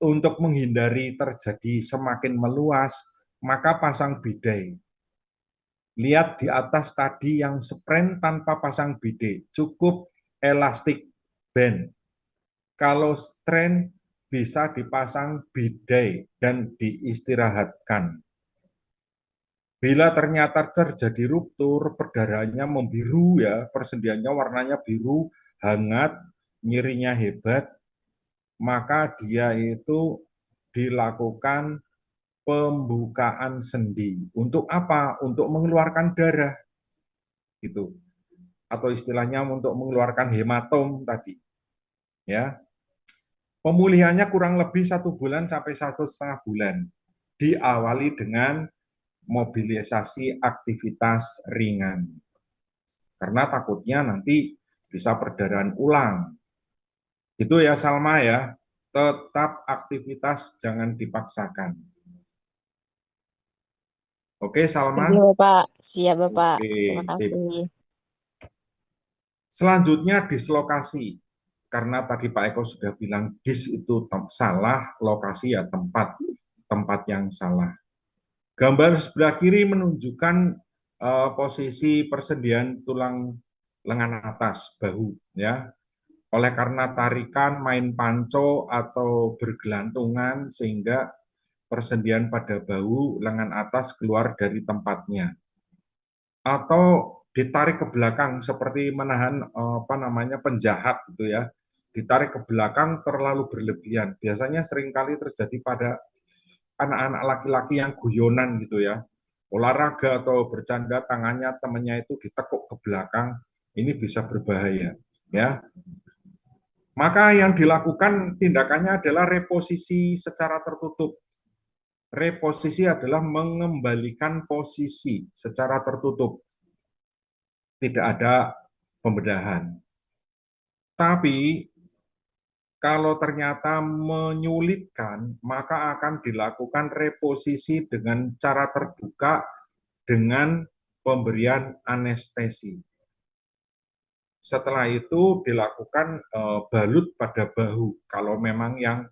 B: untuk menghindari terjadi semakin meluas, maka pasang bidai. Lihat di atas tadi yang spren tanpa pasang bidai, cukup elastik band. Kalau strain bisa dipasang bidai dan diistirahatkan. Bila ternyata terjadi ruptur, perdarahannya membiru ya, persendiannya warnanya biru, hangat, nyerinya hebat, maka dia itu dilakukan pembukaan sendi. Untuk apa? Untuk mengeluarkan darah, gitu. Atau istilahnya untuk mengeluarkan hematom tadi. Ya, pemulihannya kurang lebih 1 bulan sampai 1,5 bulan. Diawali dengan mobilisasi aktivitas ringan. Karena takutnya nanti bisa perdarahan ulang. Itu ya Salma ya, tetap aktivitas jangan dipaksakan. Oke
D: Oke,
B: Salma?
D: Bapak. Siap, Bapak.
B: Oke,
D: Terima
B: sip.
D: kasih.
B: Selanjutnya dislokasi. Karena tadi Pak Eko sudah bilang dis itu salah, lokasi ya tempat yang salah. Gambar sebelah kiri menunjukkan posisi persendian tulang lengan atas bahu ya. Oleh karena tarikan, main panco atau bergelantungan sehingga persendian pada bahu lengan atas keluar dari tempatnya. Atau ditarik ke belakang seperti menahan penjahat gitu ya. Ditarik ke belakang terlalu berlebihan. Biasanya seringkali terjadi pada anak-anak laki-laki yang guyonan gitu ya, olahraga atau bercanda tangannya temannya itu ditekuk ke belakang, ini bisa berbahaya ya. Maka yang dilakukan tindakannya adalah reposisi secara tertutup. Reposisi adalah mengembalikan posisi secara tertutup, tidak ada pembedahan. Tapi kalau ternyata menyulitkan, maka akan dilakukan reposisi dengan cara terbuka dengan pemberian anestesi. Setelah itu dilakukan balut pada bahu, kalau memang yang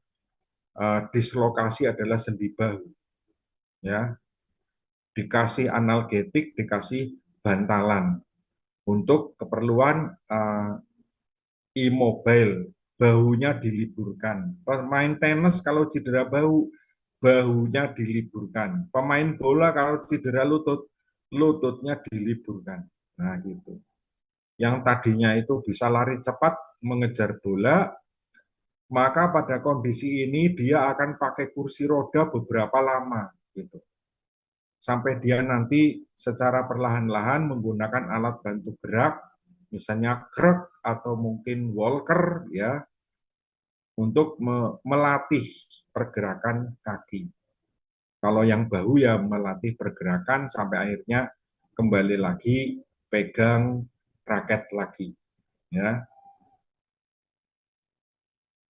B: dislokasi adalah sendi bahu. Ya, dikasih analgetik, dikasih bantalan untuk keperluan immobile, bahunya diliburkan. Pemain tenis kalau cedera bahu, bahunya diliburkan. Pemain bola kalau cedera lutut, lututnya diliburkan. Nah, gitu. Yang tadinya itu bisa lari cepat mengejar bola, maka pada kondisi ini dia akan pakai kursi roda beberapa lama, gitu. Sampai dia nanti secara perlahan-lahan menggunakan alat bantu gerak, misalnya krek atau mungkin walker, ya, untuk melatih pergerakan kaki. Kalau yang bahu ya melatih pergerakan sampai akhirnya kembali lagi pegang raket lagi. Ya.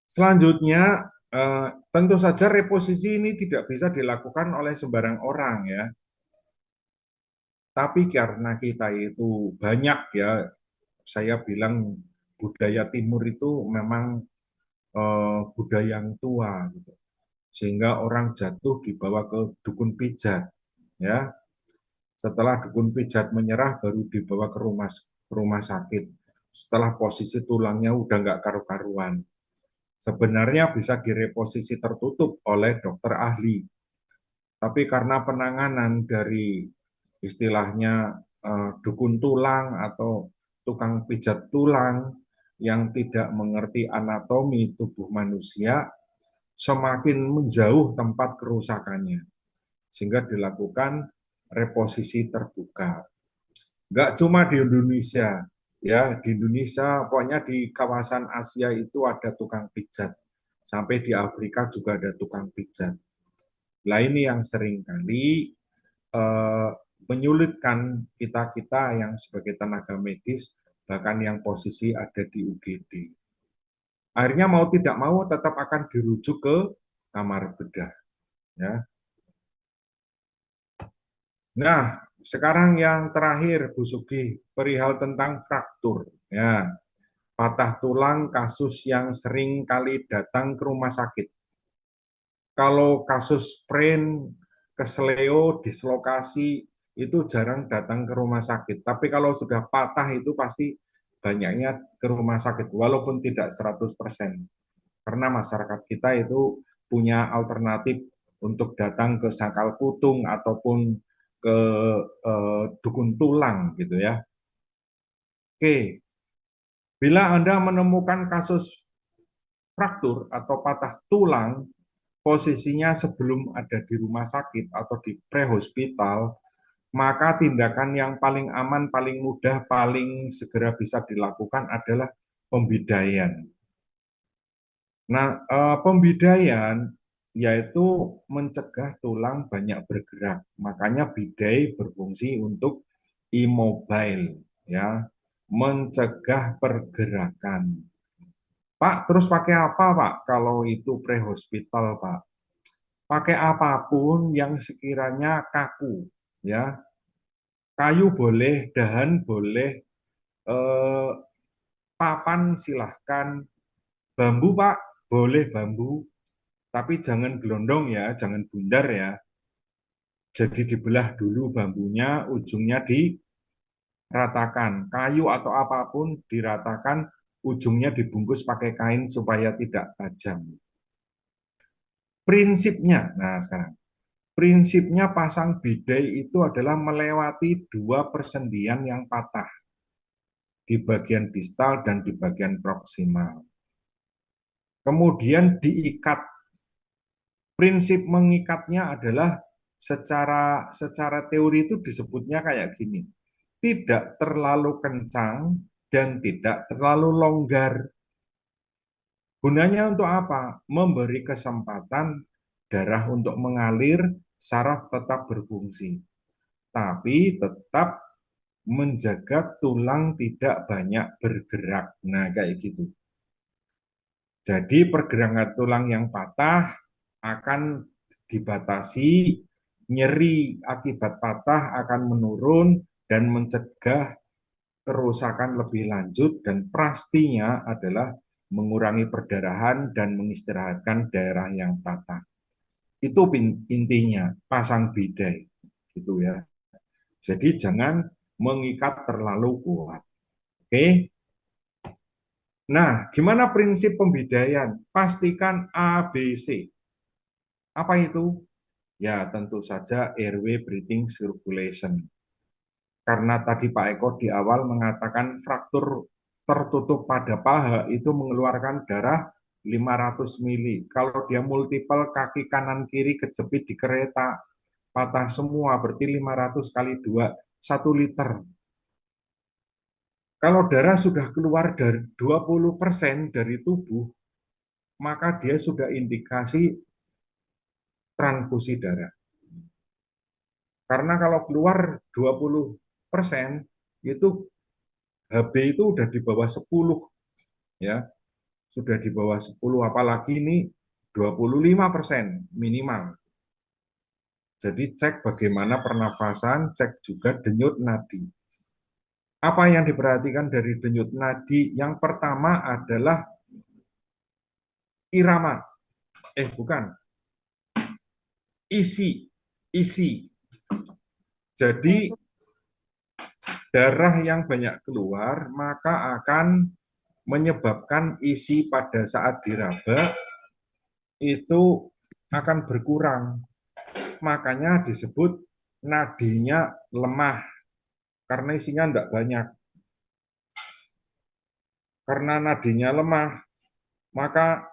B: Selanjutnya, tentu saja reposisi ini tidak bisa dilakukan oleh sembarang orang ya. Tapi karena kita itu banyak ya, saya bilang budaya timur itu memang budaya yang tua gitu. Sehingga orang jatuh dibawa ke dukun pijat ya. Setelah dukun pijat menyerah baru dibawa ke rumah sakit. Setelah posisi tulangnya udah nggak karu-karuan. Sebenarnya bisa direposisi tertutup oleh dokter ahli. Tapi karena penanganan dari istilahnya dukun tulang atau tukang pijat tulang yang tidak mengerti anatomi tubuh manusia, semakin menjauh tempat kerusakannya. Sehingga dilakukan reposisi terbuka. Nggak cuma di Indonesia, ya di Indonesia, pokoknya di kawasan Asia itu ada tukang pijat. Sampai di Afrika juga ada tukang pijat. Nah ini yang seringkali menyulitkan kita-kita yang sebagai tenaga medis, bahkan yang posisi ada di UGD. Akhirnya mau tidak mau tetap akan dirujuk ke kamar bedah. Ya. Nah, sekarang yang terakhir Bu Sugi, perihal tentang fraktur. Ya, patah tulang kasus yang sering kali datang ke rumah sakit. Kalau kasus sprain, kesleo, dislokasi, itu jarang datang ke rumah sakit. Tapi kalau sudah patah itu pasti banyaknya ke rumah sakit, walaupun tidak 100%. Karena masyarakat kita itu punya alternatif untuk datang ke Sangkal Putung ataupun ke dukun tulang gitu ya. Oke, bila Anda menemukan kasus fraktur atau patah tulang, posisinya sebelum ada di rumah sakit atau di pre-hospital, maka tindakan yang paling aman, paling mudah, paling segera bisa dilakukan adalah pembidaian. Nah, pembidaian yaitu mencegah tulang banyak bergerak. Makanya bidai berfungsi untuk immobile, ya, mencegah pergerakan. Pak, terus pakai apa, Pak? Kalau itu pre-hospital, Pak? Pakai apapun yang sekiranya kaku, ya. Kayu boleh, dahan boleh, eh, papan silahkan, bambu, Pak, boleh bambu, tapi jangan gelondong ya, jangan bundar ya. Jadi dibelah dulu bambunya, ujungnya diratakan. Kayu atau apapun diratakan, ujungnya dibungkus pakai kain supaya tidak tajam. Prinsipnya, nah sekarang, prinsipnya pasang bidai itu adalah melewati 2 persendian yang patah di bagian distal dan di bagian proksimal. Kemudian diikat. Prinsip mengikatnya adalah secara teori itu disebutnya kayak gini. Tidak terlalu kencang dan tidak terlalu longgar. Gunanya untuk apa? Memberi kesempatan darah untuk mengalir, saraf tetap berfungsi. Tapi tetap menjaga tulang tidak banyak bergerak. Nah, kayak gitu. Jadi pergerakan tulang yang patah akan dibatasi, nyeri akibat patah akan menurun dan mencegah kerusakan lebih lanjut, dan pastinya adalah mengurangi perdarahan dan mengistirahatkan daerah yang patah. Itu intinya, pasang bidai gitu ya. Jadi jangan mengikat terlalu kuat. Oke. Nah, gimana prinsip pembidaian? Pastikan ABC. Apa itu? Ya, tentu saja airway breathing circulation. Karena tadi Pak Eko di awal mengatakan fraktur tertutup pada paha itu mengeluarkan darah 500 mili. Kalau dia multiple, kaki kanan kiri kejepit di kereta, patah semua, berarti 500 kali 2, 1 liter. Kalau darah sudah keluar dari 20% dari tubuh, maka dia sudah indikasi transfusi darah. Karena kalau keluar 20%, itu HB itu udah di bawah 10, ya. Sudah di bawah 10, apalagi ini 25% minimal. Jadi cek bagaimana pernapasan, cek juga denyut nadi. Apa yang diperhatikan dari denyut nadi? Yang pertama adalah irama. Bukan. Isi. Jadi darah yang banyak keluar maka akan menyebabkan isi pada saat diraba itu akan berkurang. Makanya disebut nadinya lemah karena isinya tidak banyak. Karena nadinya lemah, maka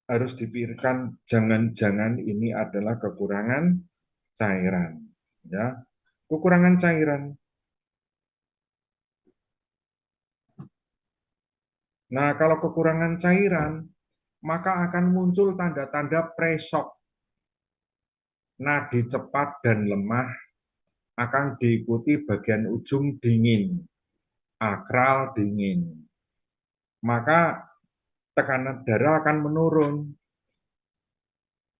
B: harus dipikirkan jangan-jangan ini adalah kekurangan cairan, ya. Kekurangan cairan. Nah, kalau kekurangan cairan, maka akan muncul tanda-tanda pre-shock. Nadi cepat dan lemah akan diikuti bagian ujung dingin, akral dingin. Maka tekanan darah akan menurun.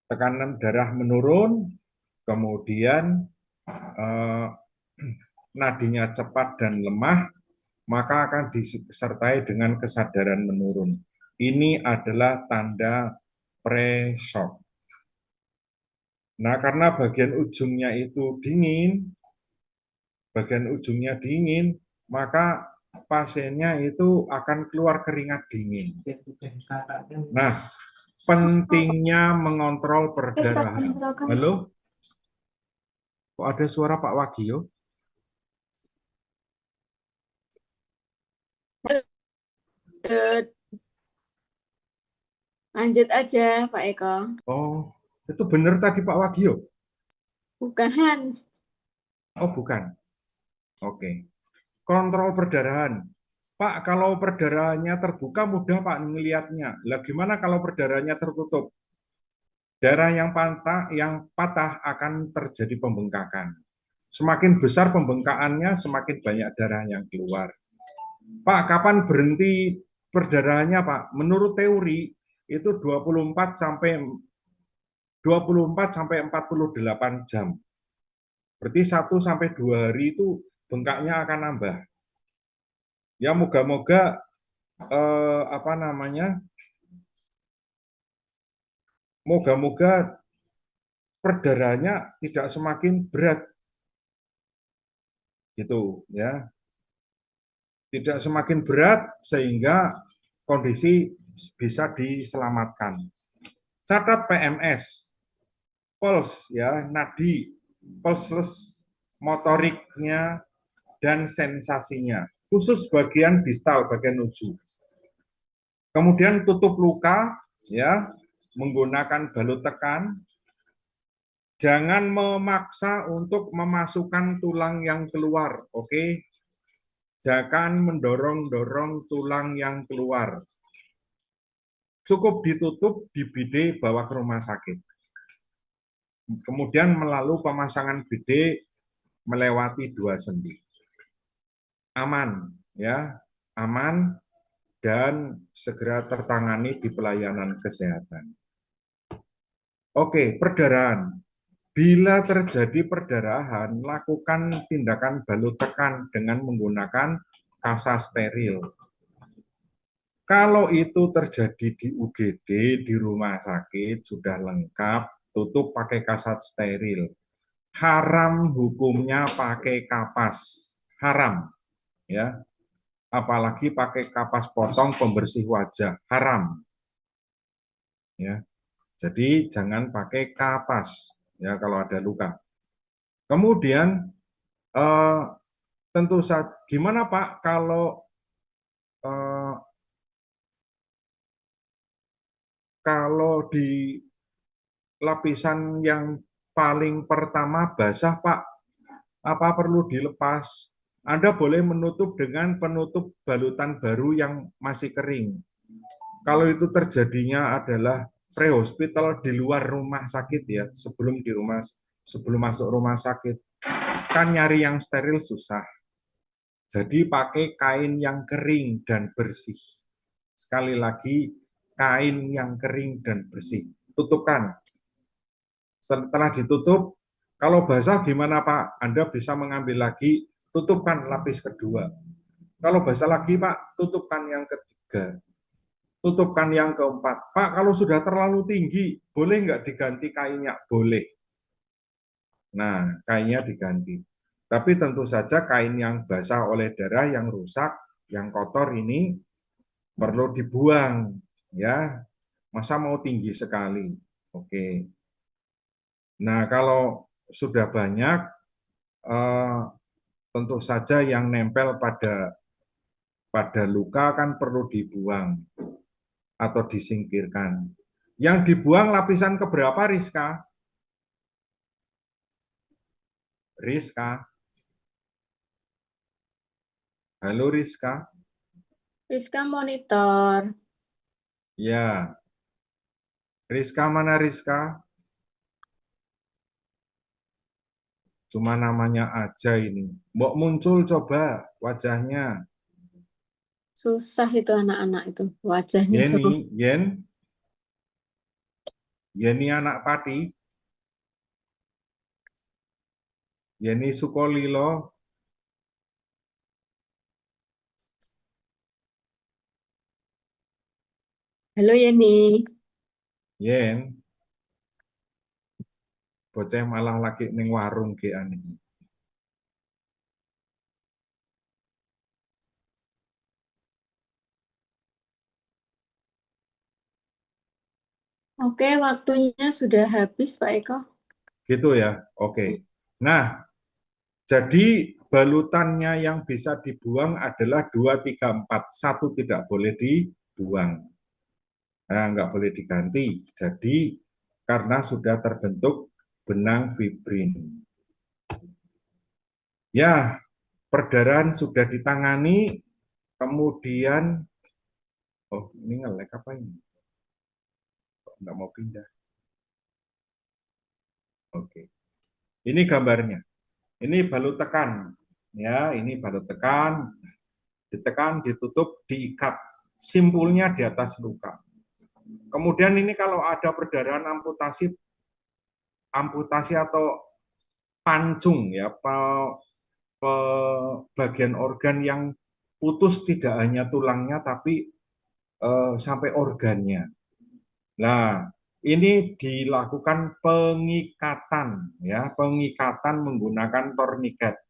B: Tekanan darah menurun, kemudian nadinya cepat dan lemah, maka akan disertai dengan kesadaran menurun. Ini adalah tanda pre-shock. Nah, karena bagian ujungnya dingin, maka pasiennya itu akan keluar keringat dingin. Nah, pentingnya mengontrol perdarahan. Halo? Kok ada suara Pak Wagio?
A: Lanjut aja, Pak Eko.
B: Oh, itu benar tadi Pak Wagio?
A: Bukan.
B: Oh, bukan. Oke. Kontrol perdarahan. Pak, kalau perdarahannya terbuka mudah Pak melihatnya. Lah gimana kalau perdarahannya tertutup? Darah yang patah akan terjadi pembengkakan. Semakin besar pembengkakannya, semakin banyak darah yang keluar. Pak, kapan berhenti perdarahannya, Pak? Menurut teori itu 24 sampai 48 jam. Berarti 1 sampai 2 hari itu bengkaknya akan nambah. Ya moga-moga moga-moga perdarahannya tidak semakin berat. Gitu ya. Tidak semakin berat sehingga kondisi bisa diselamatkan. Catat PMS, pulse ya, nadi, pulseless, motoriknya dan sensasinya, khusus bagian distal, bagian ujung. Kemudian tutup luka ya, menggunakan balut tekan. Jangan memaksa untuk memasukkan tulang yang keluar, oke? Jangan mendorong-dorong tulang yang keluar. Cukup ditutup di BD bawa ke rumah sakit. Kemudian melalui pemasangan BD melewati 2 sendi. Aman ya, aman dan segera tertangani di pelayanan kesehatan. Oke, perdarahan. Bila terjadi perdarahan, lakukan tindakan balut tekan dengan menggunakan kasa steril. Kalau itu terjadi di UGD, di rumah sakit, sudah lengkap, tutup pakai kasat steril. Haram hukumnya pakai kapas. Haram. Ya. Apalagi pakai kapas potong pembersih wajah. Haram. Ya. Jadi jangan pakai kapas ya kalau ada luka. Kemudian tentu saja gimana Pak eh, kalau di lapisan yang paling pertama basah Pak, apa perlu dilepas? Anda boleh menutup dengan penutup balutan baru yang masih kering. Kalau itu terjadinya adalah pre-hospital di luar rumah sakit ya, sebelum masuk rumah sakit, kan nyari yang steril susah. Jadi pakai kain yang kering dan bersih. Sekali lagi, kain yang kering dan bersih. Tutupkan. Setelah ditutup, kalau basah gimana Pak? Anda bisa mengambil lagi, tutupkan lapis kedua. Kalau basah lagi Pak, tutupkan yang ketiga. Tutupkan yang keempat. Pak, kalau sudah terlalu tinggi, boleh nggak diganti kainnya? Boleh. Nah, kainnya diganti. Tapi tentu saja kain yang basah oleh darah, yang rusak, yang kotor ini perlu dibuang. Ya, masa mau tinggi sekali? Oke. Nah, kalau sudah banyak, tentu saja yang nempel pada luka kan perlu dibuang atau disingkirkan. Yang dibuang lapisan keberapa, Rizka? Rizka? Halo, Rizka?
A: Rizka monitor.
B: Ya. Rizka mana, Rizka? Cuma namanya aja ini. Mbok muncul coba wajahnya.
A: Susah itu anak-anak itu. Wajahnya suruh.
B: Yeni anak Pati. Yeni Sukolilo.
A: Halo Yeni.
B: Yen, bocah malah lagi ning warung ge ani.
A: Oke, waktunya sudah habis Pak Eko.
B: Gitu ya. Oke. Nah, jadi balutannya yang bisa dibuang adalah 2, 3, 4. Satu tidak boleh dibuang. Nah, nggak boleh diganti. Jadi, karena sudah terbentuk benang fibrin. Ya, perdarahan sudah ditangani, kemudian, oh ini nge-lag apa ini? Kok nggak mau pindah? Oke. Ini gambarnya. Ini balut tekan. Ya, ini balut tekan. Ditekan, ditutup, diikat. Simpulnya di atas luka. Kemudian ini kalau ada perdarahan amputasi, amputasi atau pancung ya, bagian organ yang putus tidak hanya tulangnya tapi sampai organnya. Nah, ini dilakukan pengikatan ya, pengikatan menggunakan torniket.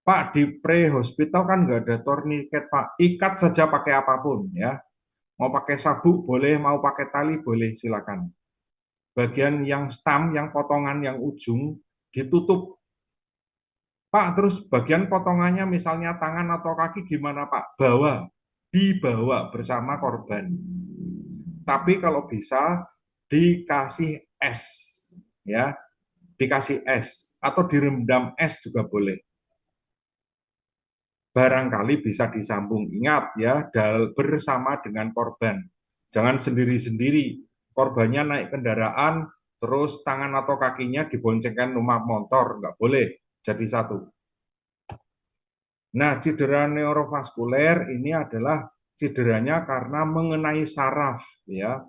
B: Pak, di pre-hospital kan nggak ada torniket, Pak. Ikat saja pakai apapun ya. Mau pakai sabuk boleh, mau pakai tali boleh, silakan. Bagian yang stam, yang potongan, yang ujung ditutup. Pak, terus bagian potongannya misalnya tangan atau kaki gimana Pak? Bawa, dibawa bersama korban. Tapi kalau bisa dikasih es, ya, dikasih es atau direndam es juga boleh. Barangkali bisa disambung. Ingat ya, bersama dengan korban. Jangan sendiri-sendiri. Korbannya naik kendaraan, terus tangan atau kakinya diboncengkan rumah motor, nggak boleh jadi satu. Nah, cedera neurovaskuler ini adalah cederanya karena mengenai saraf, ya.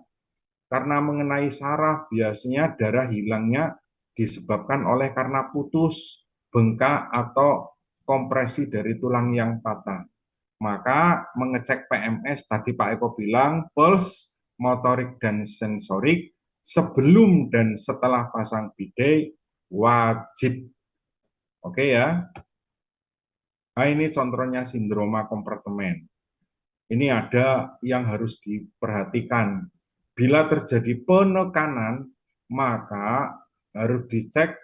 B: Karena mengenai saraf biasanya darah hilangnya disebabkan oleh karena putus, bengkak atau kompresi dari tulang yang patah. Maka mengecek PMS tadi Pak Eko bilang, pulse, motorik dan sensorik sebelum dan setelah pasang bidet wajib. Oke ya. Nah, ini contohnya sindroma kompartemen. Ini ada yang harus diperhatikan. Bila terjadi penekanan, maka harus dicek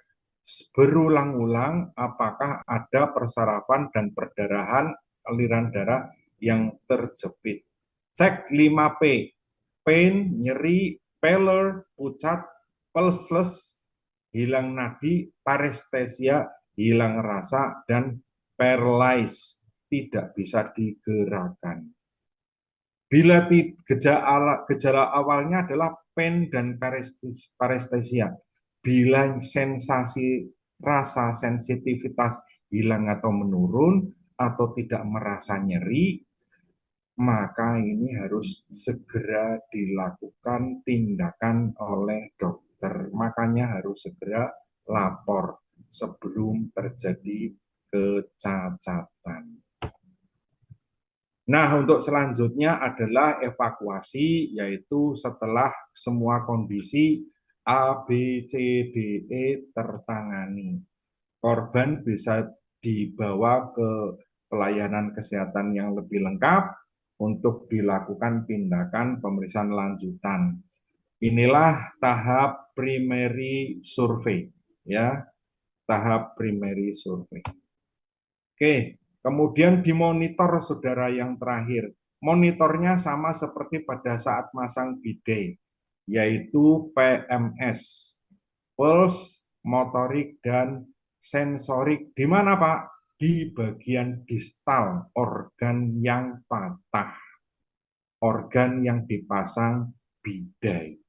B: berulang-ulang apakah ada persarapan dan perdarahan aliran darah yang terjepit. Cek 5P, pain, nyeri, pallor, pucat, pulseless, hilang nadi, parestesia, hilang rasa, dan paralyzed, tidak bisa digerakkan. Bila gejala awalnya adalah pain dan parestesia, bila sensasi rasa sensitivitas hilang atau menurun, atau tidak merasa nyeri, maka ini harus segera dilakukan tindakan oleh dokter. Makanya harus segera lapor sebelum terjadi kecacatan. Nah, untuk selanjutnya adalah evakuasi, yaitu setelah semua kondisi A, B, C, D, E tertangani. Korban bisa dibawa ke pelayanan kesehatan yang lebih lengkap untuk dilakukan tindakan pemeriksaan lanjutan. Inilah tahap primary survey, ya, tahap primary survey. Oke, kemudian dimonitor saudara yang terakhir. Monitornya sama seperti pada saat masang bidet, yaitu PMS, pulse, motorik, dan sensorik. Di mana Pak? Di bagian distal, organ yang patah, organ yang dipasang bidet.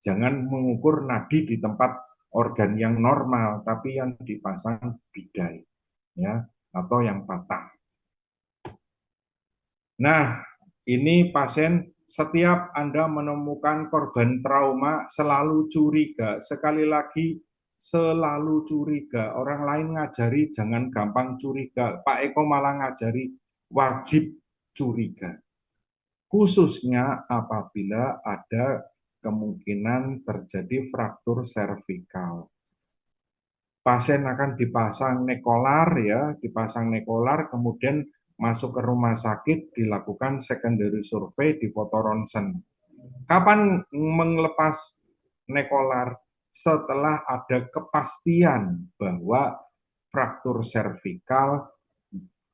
B: Jangan mengukur nadi di tempat organ yang normal, tapi yang dipasang bidet, ya, atau yang patah. Nah, ini pasien setiap Anda menemukan korban trauma selalu curiga. Sekali lagi, selalu curiga. Orang lain ngajari jangan gampang curiga. Pak Eko malah ngajari wajib curiga. khususnya apabila ada kemungkinan terjadi fraktur servikal. Pasien akan dipasang nekolar ya, dipasang nekolar, kemudian masuk ke rumah sakit, dilakukan secondary survey di foto ronsen. Kapan melepas nekolar? Setelah ada kepastian bahwa fraktur servikal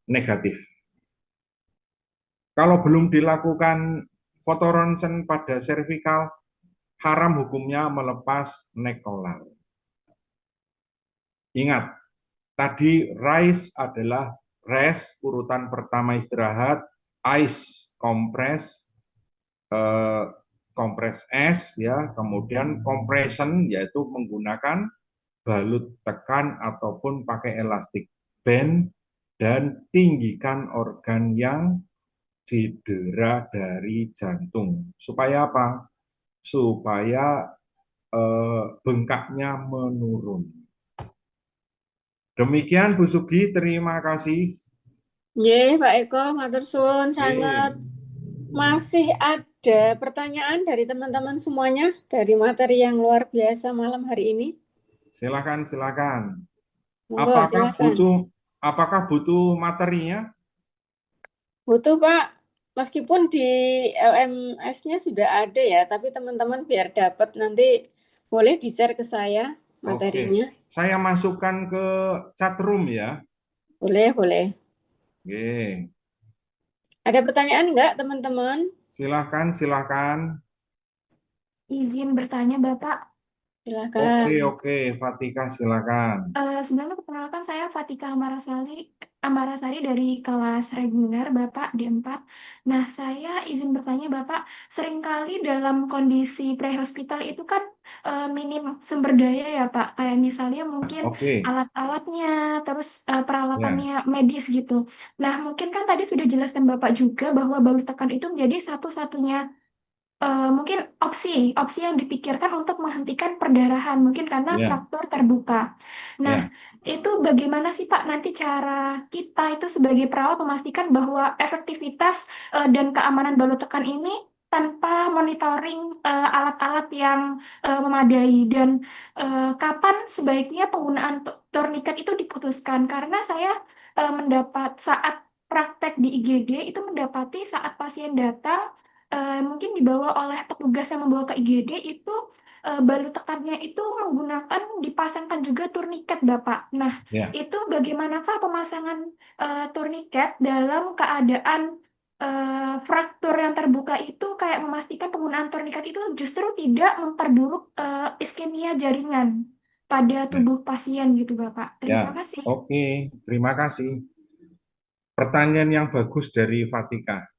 B: negatif. Kalau belum dilakukan foto ronsen pada servikal, haram hukumnya melepas nekolar. Ingat, tadi RICE adalah rest, urutan pertama istirahat, ICE kompres, kompres es, ya, kemudian compression yaitu menggunakan balut tekan ataupun pakai elastik band, dan tinggikan organ yang cedera dari jantung. Supaya apa? Supaya bengkaknya menurun. Demikian Bu Sugi, terima kasih.
A: Nggih, Pak Eko, matur suwun sangat.
B: Oke.
A: Masih ada pertanyaan dari teman-teman semuanya dari materi yang luar biasa malam hari ini?
B: Silakan, silakan.
A: Monggo, silakan.
B: Apakah butuh materinya?
A: Butuh, Pak. Meskipun di LMS-nya sudah ada ya, tapi teman-teman biar dapat nanti boleh di-share ke saya materinya.
B: Oke, saya masukkan ke chat room ya.
A: Boleh, boleh.
B: Oke.
A: Ada pertanyaan enggak, teman-teman?
B: Silakan, silakan.
E: Izin bertanya, Bapak.
A: Silakan.
B: Oke, Fatika, silakan.
E: Sebenarnya perkenalkan saya Fatika Amarasari dari kelas reguler Bapak D4. Nah, saya izin bertanya Bapak, seringkali dalam kondisi pre-hospital itu kan minim sumber daya ya Pak, kayak misalnya mungkin
B: Oke,
E: alat-alatnya, terus
B: ya,
E: peralatannya medis gitu. Nah, mungkin kan tadi sudah jelaskan Bapak juga bahwa balut tekan itu menjadi satu-satunya mungkin opsi yang dipikirkan untuk menghentikan perdarahan, mungkin karena
B: ya,
E: fraktur terbuka. Nah,
B: ya.
E: itu bagaimana sih Pak nanti cara kita itu sebagai perawat memastikan bahwa efektivitas dan keamanan balut tekan ini tanpa monitoring alat-alat yang memadai, dan kapan sebaiknya penggunaan tourniquet itu diputuskan? Karena saya mendapat saat praktek di IGD itu mendapati saat pasien datang mungkin dibawa oleh petugas yang membawa ke IGD itu balut tekannya itu menggunakan dipasangkan juga turniket, Bapak. Nah,
B: Ya.
E: itu bagaimanakah pemasangan turniket dalam keadaan fraktur yang terbuka itu, kayak memastikan penggunaan turniket itu justru tidak memperburuk iskemia jaringan pada tubuh pasien gitu, Bapak. Terima
B: Ya,
E: kasih.
B: oke, terima kasih. Pertanyaan yang bagus dari Fatika.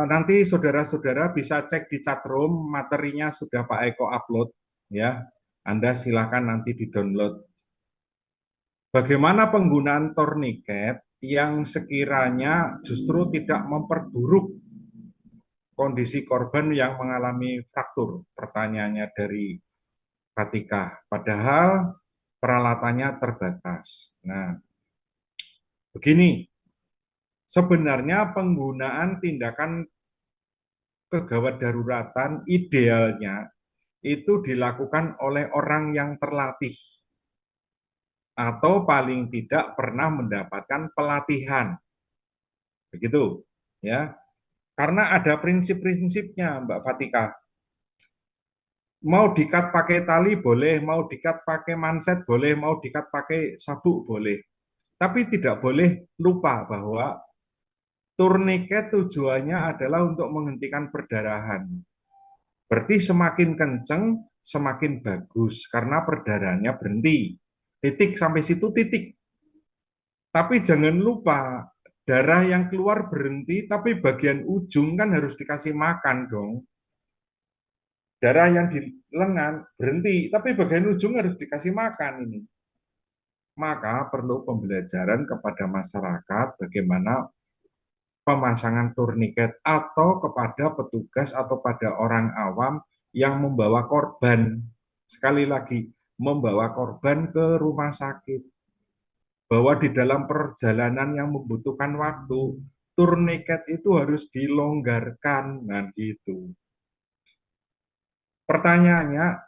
B: Nanti saudara-saudara bisa cek di chat room, materinya sudah Pak Eko upload, ya. Anda silakan nanti di-download. Bagaimana penggunaan tourniquet yang sekiranya justru tidak memperburuk kondisi korban yang mengalami fraktur? Pertanyaannya dari Fatika. Padahal peralatannya terbatas. Nah, begini, sebenarnya penggunaan tindakan kegawat daruratan idealnya itu dilakukan oleh orang yang terlatih atau paling tidak pernah mendapatkan pelatihan. Begitu, ya. Karena ada prinsip-prinsipnya, Mbak Fatika. Mau dikat pakai tali boleh, mau dikat pakai manset boleh, mau dikat pakai sabuk boleh. Tapi tidak boleh lupa bahwa turniket tujuannya adalah untuk menghentikan perdarahan. Berarti semakin kenceng, semakin bagus, karena perdarahannya berhenti. Titik, sampai situ titik. Tapi jangan lupa, darah yang keluar berhenti, tapi bagian ujung kan harus dikasih makan dong. Darah yang di lengan berhenti, tapi bagian ujung harus dikasih makan ini. Maka perlu pembelajaran kepada masyarakat bagaimana pemasangan turniket atau kepada petugas atau pada orang awam yang membawa korban. Sekali lagi, membawa korban ke rumah sakit. Bahwa di dalam perjalanan yang membutuhkan waktu, Tourniquet itu harus dilonggarkan. Nah, gitu. Pertanyaannya,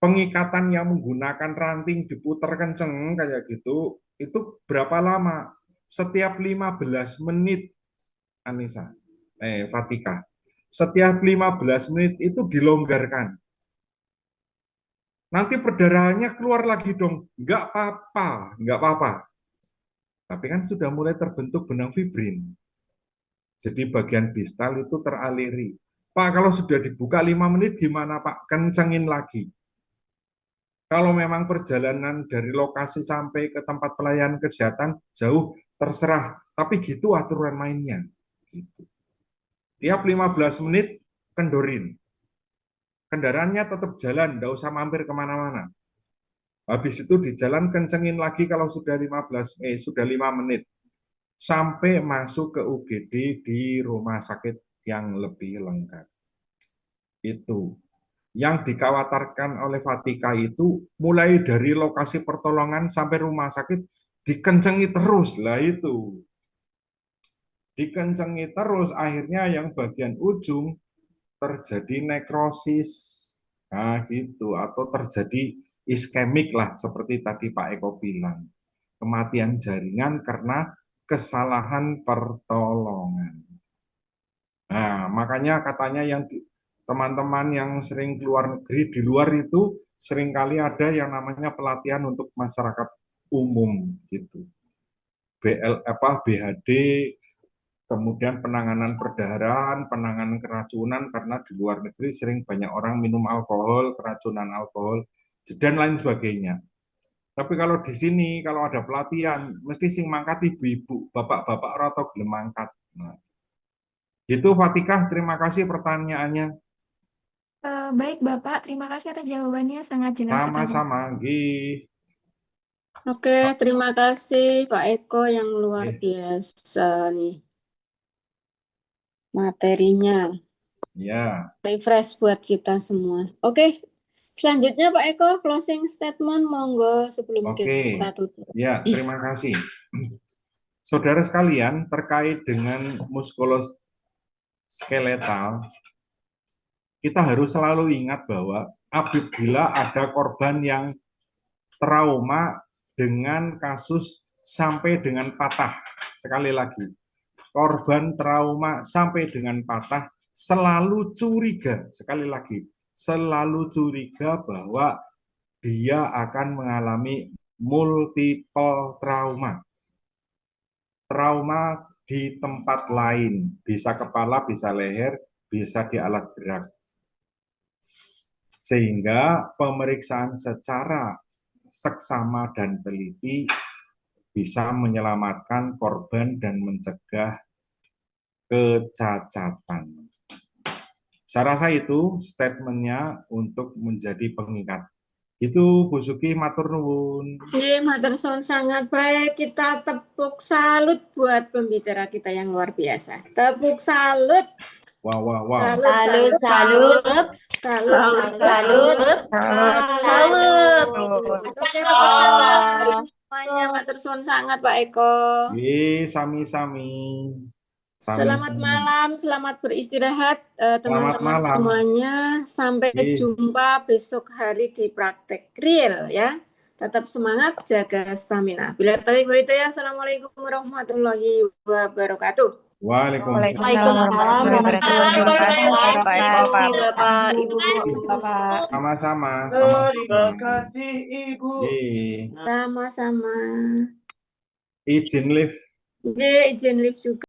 B: pengikatan yang menggunakan ranting diputar kenceng kayak gitu, itu berapa lama? Setiap 15 menit, Anissa, Fatika. Setiap 15 menit itu dilonggarkan. Nanti perdarahannya keluar lagi dong. Nggak apa-apa, nggak apa-apa. Tapi kan sudah mulai terbentuk benang fibrin. Jadi bagian distal itu teraliri. Pak, kalau sudah dibuka 5 menit gimana Pak? Kencengin lagi. Kalau memang perjalanan dari lokasi sampai ke tempat pelayanan kesehatan jauh, terserah. Tapi gitu aturan mainnya. Gitu. Tiap 15 menit kendorin. Kendaraannya tetap jalan, nggak usah mampir kemana-mana. Habis itu di jalan kencengin lagi kalau sudah 5 menit. Sampai masuk ke UGD di rumah sakit yang lebih lengkap. Itu. Yang dikhawatirkan oleh Fatika itu mulai dari lokasi pertolongan sampai rumah sakit dikencengi terus lah itu. Dikencengi terus akhirnya yang bagian ujung terjadi nekrosis. Nah, gitu atau terjadi iskemik lah seperti tadi Pak Eko bilang. Kematian jaringan karena kesalahan pertolongan. Nah, makanya katanya yang teman-teman yang sering keluar negeri di luar itu seringkali ada yang namanya pelatihan untuk masyarakat umum gitu. BHD, kemudian penanganan perdarahan, penanganan keracunan karena di luar negeri sering banyak orang minum alkohol, keracunan alkohol dan lain sebagainya. Tapi kalau di sini kalau ada pelatihan mesti sing mangkat ibu-ibu, bapak-bapak atau gelem mangkat. Nah, gitu Fatikah, terima kasih pertanyaannya.
E: Baik Bapak, terima kasih atas jawabannya, sangat jelas sekali.
B: Sama-sama, Gih.
A: Oke, terima kasih Pak Eko yang luar
B: Eh.
A: biasa nih materinya.
B: Ya,
A: Refresh buat kita semua. Oke, selanjutnya Pak Eko closing statement monggo sebelum
B: oke.
A: kita tutup.
B: Ya, terima kasih. Saudara sekalian, terkait dengan muskuloskeletal, kita harus selalu ingat bahwa apabila ada korban yang trauma dengan kasus sampai dengan patah, sekali lagi, korban trauma sampai dengan patah selalu curiga, sekali lagi, selalu curiga bahwa dia akan mengalami multiple trauma. Trauma di tempat lain, bisa kepala, bisa leher, bisa di alat gerak. Sehingga pemeriksaan secara seksama dan teliti bisa menyelamatkan korban dan mencegah kecacatan. Saya rasa itu statementnya untuk menjadi pengikat. Itu Bu Suki, matur nuwun.
A: Matur suwun sangat baik. Kita tepuk salut buat pembicara kita yang luar biasa. Tepuk salut.
B: Wow, wow, wow.
A: Salut, salut. Semuanya matur suwun sangat Pak Eko.
B: Sami-sami.
A: Selamat malam, selamat beristirahat teman-teman
B: malam.
A: Semuanya. Sampai jumpa besok hari di praktek real ya. Tetap semangat, jaga stamina. Bila taufik wal hidayah. Assalamualaikum warahmatullahi wabarakatuh.
B: Waalaikumsalam
A: warahmatullahi wabarakatuh. Terima kasih Bapak, Ibu.
B: Sama-sama.
C: Terima kasih Ibu.
A: Sama-sama.
B: Izin lift.
A: Izin lift juga.